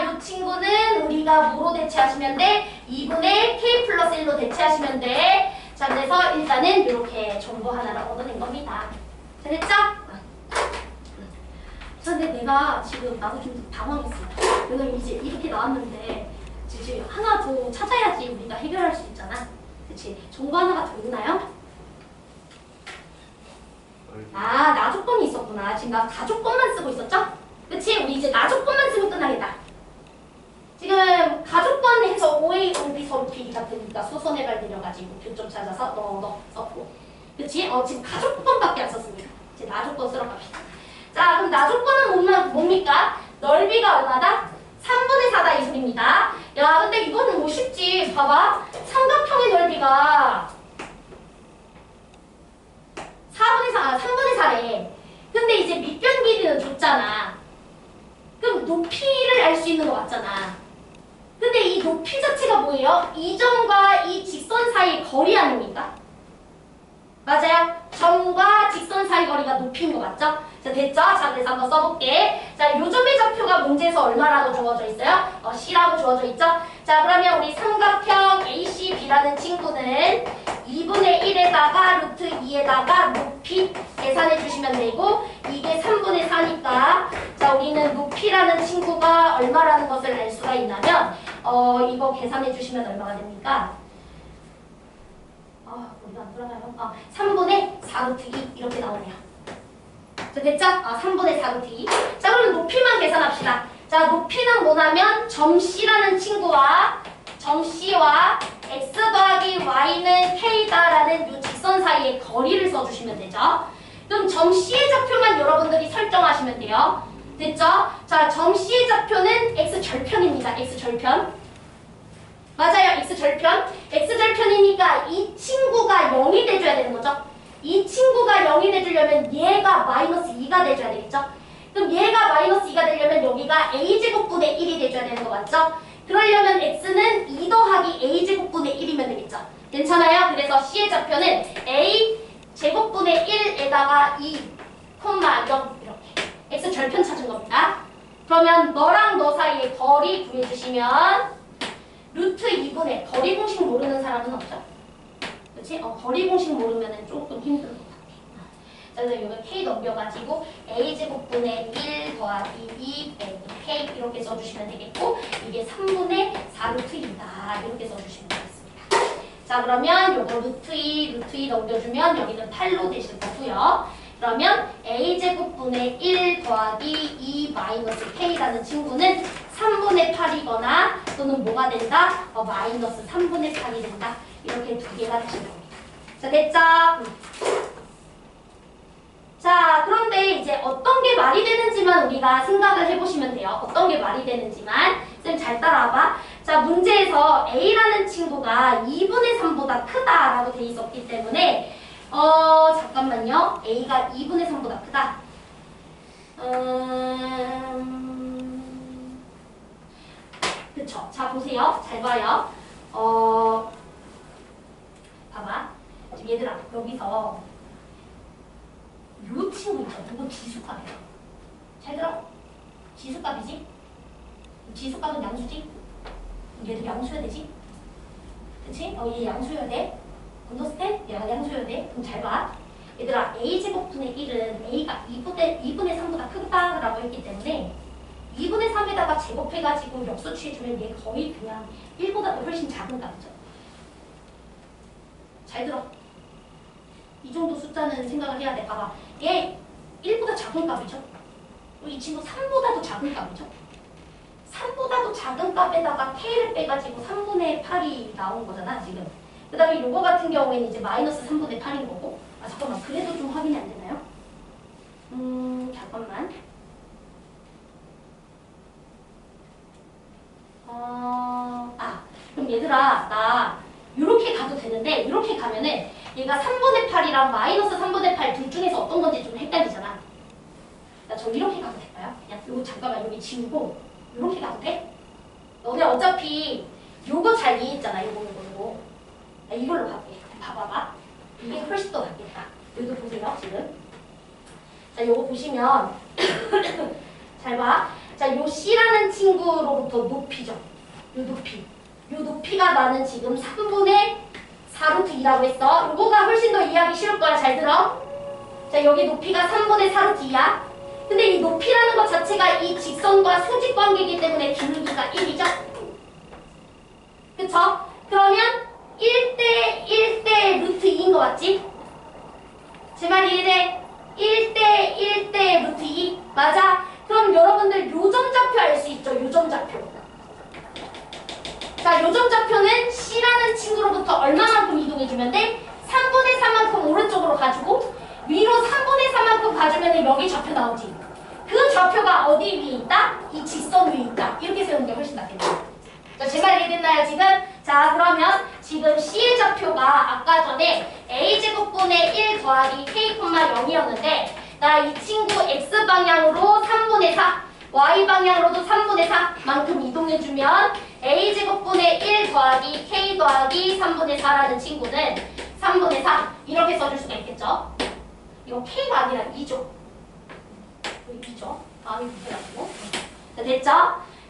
이 친구는 우리가 뭐로 대체하시면 돼? 2분의 K 플러스 1로 대체하시면 돼. 자, 그래서 일단은 이렇게 정보 하나를 얻어낸 겁니다. 자, 됐죠? 근데 내가 지금 나도 좀 당황했어. 왜냐면 이제 이렇게 나왔는데 지금 하나 더 찾아야지 우리가 해결할 수 있잖아. 그치? 정보 하나가 더 있나요? 나 조건이 있었구나. 지금 나 가조건만 쓰고 있었죠? 그치? 우리 이제 나 조건만 쓰면 끝나겠다. 지금 가조건 해서 OA, OB, 서로 B 같으니까 수선해발 내려가지고 교점 찾아서 너 썼고. 그치? 지금 가조건밖에 안 썼습니다. 이제 나 조건 쓰러 갑시다. 자, 그럼 나 조건은 뭡니까? 넓이가 얼마다? 3분의 4다 이 소리입니다. 야, 근데 이거는 뭐 쉽지. 봐봐. 삼각형의 넓이가 3분의 4래. 근데 이제 밑변 길이는 줬잖아. 그럼 높이를 알 수 있는 거 맞잖아. 근데 이 높이 자체가 뭐예요? 이 점과 이 직선 사이의 거리 아닙니까? 맞아요. 점과 직선 사이 거리가 높이인 거 맞죠? 자, 됐죠? 자, 그래서 한번 써볼게. 자, 요 점의 좌표가 문제에서 얼마라고 주어져 있어요? C라고 주어져 있죠? 자, 그러면 우리 삼각형 ACB라는 친구는 2분의 1에다가 루트 2에다가 높이 계산해 주시면 되고 이게 3분의 4니까 자, 우리는 높이라는 친구가 얼마라는 것을 알 수가 있냐면 이거 계산해 주시면 얼마가 됩니까? 우리가 안 들어가요. 3분의 4루트 2 이렇게 나오네요. 자, 됐죠? 3분의 4루트 2. 자, 그럼 높이만 계산합시다. 자, 높이는 뭐냐면 점 C라는 친구와 점 C와 x 더하기 y는 k다라는 이 직선 사이의 거리를 써주시면 되죠. 그럼 점 C의 좌표만 여러분들이 설정하시면 돼요. 됐죠? 자, 점 C의 좌표는 x절편입니다. x절편. 맞아요. x절편. x절편이니까 이 친구가 0이 돼줘야 되는 거죠. 이 친구가 0이 돼주려면 얘가 마이너스 2가 돼줘야 되겠죠. 그럼 얘가 마이너스 2가 되려면 여기가 a제곱분의 1이 돼줘야 되는 거 맞죠? 그러려면 x는 2 더하기 a제곱분의 1이면 되겠죠. 괜찮아요? 그래서 c의 좌표는 a제곱분의 1에다가 2, 0 이렇게 x절편 찾은 겁니다. 그러면 너랑 너 사이의 거리 구해주시면 루트 2분의 거리 공식 모르는 사람은 없죠? 그치? 거리 공식 모르면 조금 힘들 것 같아. 자, 그래서 여기 k 넘겨가지고 a제곱분의 1 더하기 2 빼기 k 이렇게 써주시면 되겠고 이게 3분의 4루트 2다 이렇게 써주시면 되겠습니다. 자, 그러면 요거 루트 2 넘겨주면 여기는 8로 되실 거고요. 그러면 a제곱분의 1 더하기 2 마이너스 k라는 친구는 3분의 8이거나 또는 뭐가 된다? 마이너스 3분의 8이 된다. 이렇게 두 개가 되실 겁니다. 자, 됐죠? 자, 그런데 이제 어떤 게 말이 되는지만 우리가 생각을 해보시면 돼요. 어떤 게 말이 되는지만. 쌤 잘 따라와봐. 자, 문제에서 A라는 친구가 2분의 3보다 크다라고 돼 있었기 때문에 잠깐만요. A가 2분의 3보다 크다. 그쵸. 자, 보세요. 잘 봐요. 봐봐. 지금 얘들아, 여기서 요 친구 있죠. 이거 지수값이에요. 잘 들어. 지수값이지? 지수값은 양수지? 얘도 양수여야 되지? 그치? 얘 양수여야 돼. 언더스탠? 얘가 양수여야 돼. 그럼 잘 봐. 얘들아 a제곱분의 1은 a가 2분의 3보다 크다라고 했기 때문에 2분의 3에다가 제곱해가지고 역수 취해주면 얘 거의 그냥 1보다 훨씬 작은 값이죠. 잘 들어. 이 정도 숫자는 생각을 해야 돼. 봐봐. 얘 1보다 작은 값이죠. 이 친구 3보다도 작은 값이죠. 3보다도 작은 값에다가 k를 빼가지고 3분의 8이 나온 거잖아 지금. 그 다음에 요거 같은 경우에는 이제 마이너스 3분의 8인 거고. 아 잠깐만 그래도 좀 확인이 안 되나요? 잠깐만. 그럼 얘들아 나 요렇게 가도 되는데 요렇게 가면은 얘가 3분의 8이랑 마이너스 3분의 8 둘 중에서 어떤 건지 좀 헷갈리잖아. 나 저 이렇게 가도 될까요? 그냥 요거 잠깐만 여기 지우고 요렇게 가도 돼? 너네 어차피 요거 잘 이해했잖아. 요거. 나 이걸로 갈게. 봐봐봐. 이게 훨씬 더 낫겠다. 여기도 보세요 지금. 자 요거 보시면 잘 봐. 자 요 C라는 친구로부터 높이죠. 요 높이가 나는 지금 3분의 4루트 2라고 했어. 요거가 훨씬 더 이해하기 쉬울 거야. 잘 들어. 자 여기 높이가 3분의 4루트 2야. 근데 이 높이라는 것 자체가 이 직선과 수직 관계이기 때문에 기울기가 1이죠. 그쵸? 그러면 1대 1대 루트 2인 거 맞지? 제 말이 이래. 1대 1대 루트 2 맞아? 그럼 여러분들 요점좌표 알 수 있죠? 요점좌표. 자, 요점좌표는 C라는 친구로부터 얼마만큼 이동해주면 돼? 3분의 4만큼 오른쪽으로 가지고 위로 3분의 4만큼 가주면 여기 좌표 나오지. 그 좌표가 어디 위에 있다? 이 직선 위에 있다. 이렇게 세우는 게 훨씬 낫겠네. 자, 제 말 이해됐나요 지금? 자, 그러면 지금 C의 좌표가 아까 전에 A제곱분의 1 더하기 K, 0이었는데 나 이 친구 X방향으로 3분의 4 Y방향으로도 3분의 4만큼 이동해주면 A제곱분의 1 더하기 K 더하기 3분의 4라는 친구는 3분의 4 이렇게 써줄 수가 있겠죠? 이거 K가 아니라 2죠. 2죠. 다음이 붙여가지고. 자, 됐죠?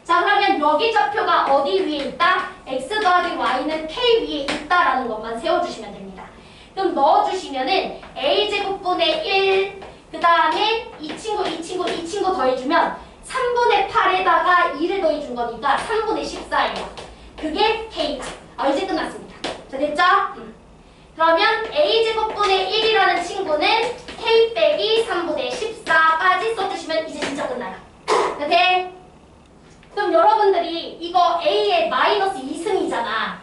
자, 그러면 여기 좌표가 어디 위에 있다? X 더하기 Y는 K 위에 있다라는 것만 세워주시면 됩니다. 그럼 넣어주시면은 A제곱분의 1, 그 다음에 이 친구 더해주면 3분의 8에다가 2를 더해준 거니까 3분의 14예요. 그게 K다. 이제 끝났습니다. 자, 됐죠? 그러면 A제곱분의 1이라는 친구는 K 빼기 3분의 14까지 써주시면 이제 진짜 끝나요. 자, 돼? 그럼 여러분들이 이거 A의 마이너스 2승이잖아.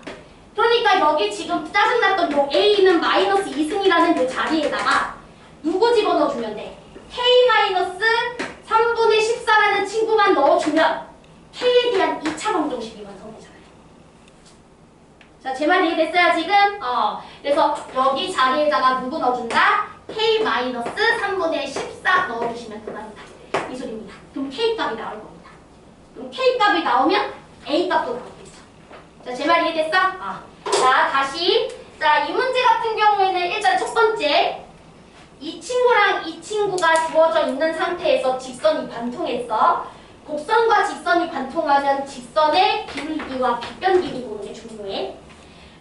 그러니까 여기 지금 짜증났던 요 A는 마이너스 2승이라는 요 자리에다가 누구 집어넣어주면 돼? K 마이너스 3분의 14라는 친구만 넣어주면 K에 대한 2차 방정식이 완성되잖아요. 자, 제 말 이해됐어요 지금? 그래서 여기 자리에다가 누구 넣어준다? K 마이너스 3분의 14 넣어주시면 그만이다. 이 소리입니다. 그럼 K 값이 나올 겁니다. 그럼 K 값이 나오면 A 값도 나오겠죠. 자, 제 말 이해됐어? 자, 다시. 자, 이 문제 같은 경우에는 일단 첫 번째. 이 친구랑 이 친구가 주어져 있는 상태에서 직선이 관통했어. 곡선과 직선이 관통하면 직선의 기울기와 빗변 길이 보는 게 중요해.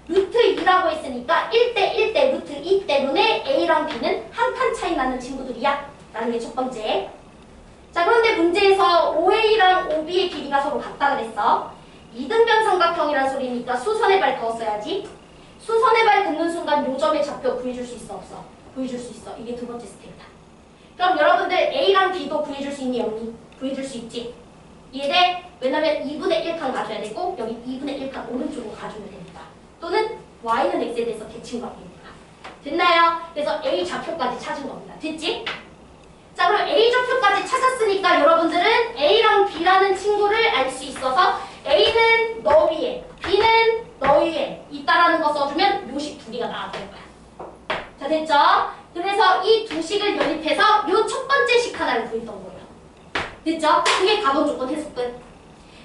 루트 2라고 했으니까 1대 1대 루트 2 때문에 A랑 B는 한 칸 차이 나는 친구들이야. 라는 게 첫 번째. 자, 그런데 문제에서 OA랑 OB의 길이가 서로 같다 그랬어. 이등변 삼각형이란 소리니까 수선의 발 그었어야지. 수선의 발 긋는 순간 요점의 좌표 구해줄 수 있어 없어? 구해줄 수 있어. 이게 두 번째 스텝이다. 그럼 여러분들 A랑 B도 구해줄 수 있니 없니? 구해줄 수 있지. 이해돼? 왜냐면 2분의 1칸 가져야 되고 여기 2분의 1칸 오른쪽으로 가주면 됩니다. 또는 Y는 X에 대해서 대칭 관계입니다. 됐나요? 그래서 A 좌표까지 찾은 겁니다. 됐지? 자, 그럼 A 좌표까지 찾았으니까 여러분들은 A랑 B라는 친구를 알 수 있어서 A는 너 위에, B는 너 위에 있다라는 거 써주면 요식 두 개가 나와줄 거야. 자, 됐죠? 그래서 이 두 식을 연입해서 요 첫 번째 식 하나를 구했던 거예요. 됐죠? 그게 가본 조건 해석 끝.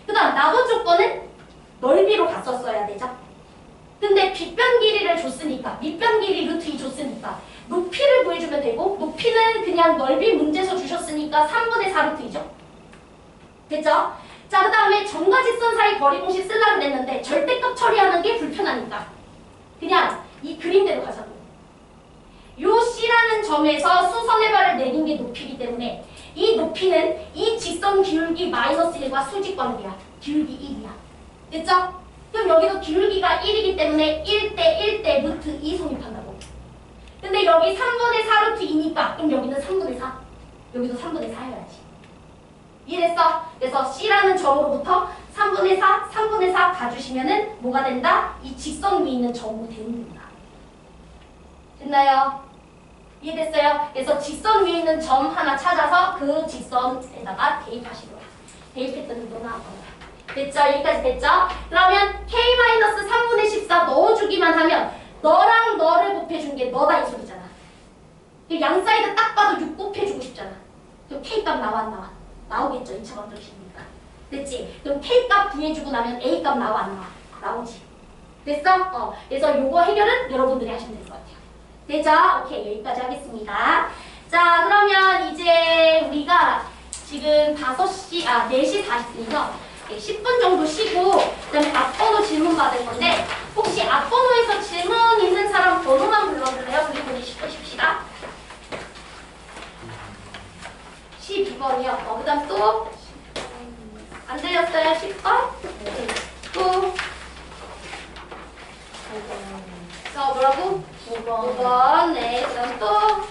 그 다음 나본 조건은 넓이로 갔었어야 되죠? 근데 빗변 길이를 줬으니까, 밑변 길이 루트 2 줬으니까 높이를 구해주면 되고 높이는 그냥 넓이 문제에서 주셨으니까 3분의 4 루트 2죠? 됐죠? 자, 그 다음에 점과 직선 사이 거리 공식 쓰려고 그랬는데 절대값 처리하는 게 불편하니까 그냥 이 그림대로 가자고. 요 C라는 점에서 수선의 발을 내린 게 높이기 때문에 이 높이는 이 직선 기울기 마이너스 1과 수직관계야. 기울기 1이야. 됐죠? 그럼 여기도 기울기가 1이기 때문에 1대 1대 루트 2 성립한다고. 근데 여기 3분의 4 루트 2니까 그럼 여기는 3분의 4. 여기도 3분의 4 해야지. 이해됐어? 그래서 C라는 점으로부터 3분의 4, 3분의 4 가주시면은 뭐가 된다? 이 직선 위에 있는 점으로 대응된다. 됐나요? 이해됐어요? 그래서 직선 위에 있는 점 하나 찾아서 그 직선에다가 대입하시고요. 대입했더니 또 나왔던 거야. 됐죠? 여기까지 됐죠? 그러면 K-3분의 14 넣어주기만 하면 너랑 너를 곱해준 게 너다 이 소리잖아. 양 사이드 딱 봐도 6 곱해주고 싶잖아. 그럼 K값 나와 안 나와? 나오겠죠? 2차 방정식이니까. 됐지? 그럼 K값 구해주고 나면 A값 나와 안 나와? 나오지. 됐어? 그래서 요거 해결은 여러분들이 하시면 될 것 같아요. 되죠? 오케이, 여기까지 하겠습니다. 자, 그러면 이제 우리가 지금 4시 40분이죠? 10분 정도 쉬고 그다음에 앞번호 질문 받을 건데 혹시 앞번호에서 질문 있는 사람 번호만 불러줄래요? 그리고 우리 10분 쉽시다. 12번이요. 그 다음 또? 안 들렸어요? 10번? 또? 뭐라고? 5번. 네. 그 다음 또?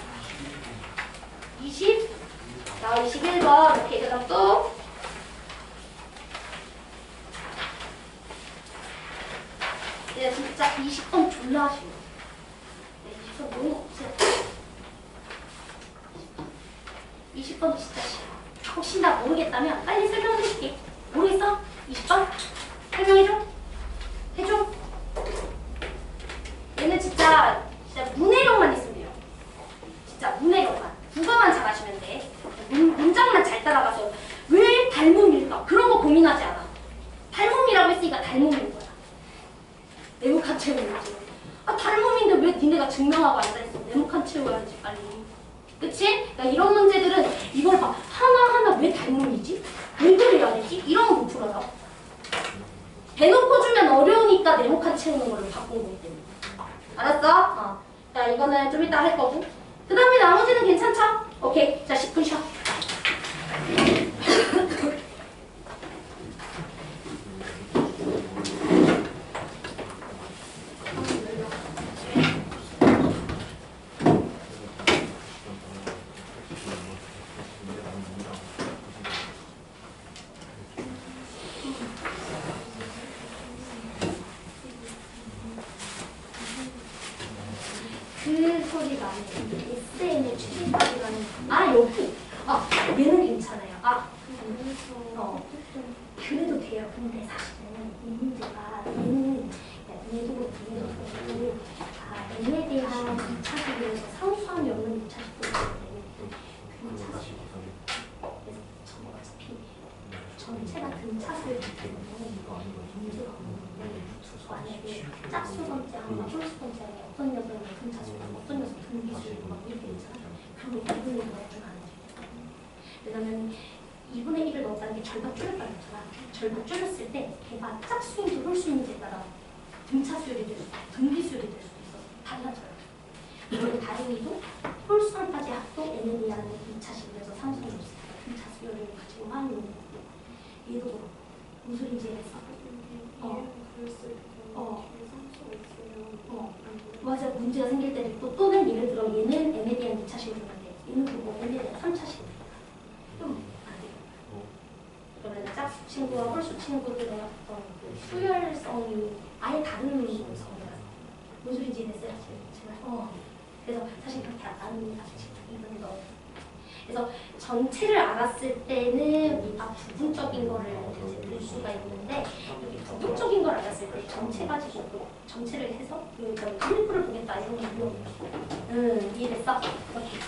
20? 21번. 오케이. 그 다음 또? 네, 진짜 20번 졸라 하시네. 네, 20번 너무 없어요. 20번 진짜 싫어. 혹시 나 모르겠다면 빨리 설명해줄게. 모르겠어? 20번? 설명해줘? 해줘? 얘는 진짜 문해력만 있으면 돼요. 진짜 문해력만. 국어만 잘하시면 돼. 문장만 잘 따라가서 왜 닮음일까? 그런 거 고민하지 않아. 닮음이라고 했으니까 닮음인 거야. 네모칸 채우는지. 닮음인데 왜 니네가 증명하고 앉아있어? 네모칸 채워야지 빨리. 그치? 그러니까 이런 문제들은 이걸 봐. 하나하나 왜 닮음이지? 왜 그래야 되지? 이런 거 못 풀어요. 대놓고 주면 어려우니까 네모칸 채우는 걸로 바꾼 거기 때문에. 알았어? 자, 이거는 좀 이따 할 거고. 그 다음에 나머지는 괜찮죠? 오케이. 자, 10분 쉬어. 그 소리 나네. SN의 최대값이라는. 여기. 얘는 괜찮아요. 그래도 돼요. 근데 사실은 이 문제가 얘는 얘도 N에 대한 2차식이라서 상수함이 없는 2차식도 있는데 그래서 어차피 전체가 등차수이기 때문에 문제가 없는데 만약에 짝수번째하거나 홀수번째하거나 어떤 녀석은 등차수고 어떤 녀석은 등비수고 막 이렇게 있잖아요. 그러면 2분의 1을 넣어주면 안 돼요. 왜냐면 2분의 1을 넣었다는 게 절반 줄였다는 거잖아. 절반 줄였을 때 걔가 짝수인지 홀수인지에 따라 등차수열이 될 수도 있고 등비수열이 될 수도 있어. 달라져요. 그리고 다행히도 홀수함까지 합도 N에 대한 2차식이라서 상수함이 없으니까 등차수열을 가지고 하는 거고 얘도 그렇고 무슨 소리인지 이해했어? 맞아. 문제가 생길 때도 있고 또는 예를 들어 얘는 N에 대한 2차식을 주는데 얘는 그거 N에 대한 3차식을 그럼 안 돼요. 그러면 짝수 친구와 홀수 친구들의 어떤 수열성이 아예 다른 성이라서 무슨 소리인지 이해했어요? 제가 그래서 사실 그렇게 안 합니다. 이건 너 그래서 전체를 알았을 때는 우리가 부분적인 거를 이제 볼 수가 있는데 여기 부분적인 걸 알았을 때 전체 가지고 전체를 해서 그러니까 그래프를 보겠다 이런 게 있는 이해됐어? 오케이.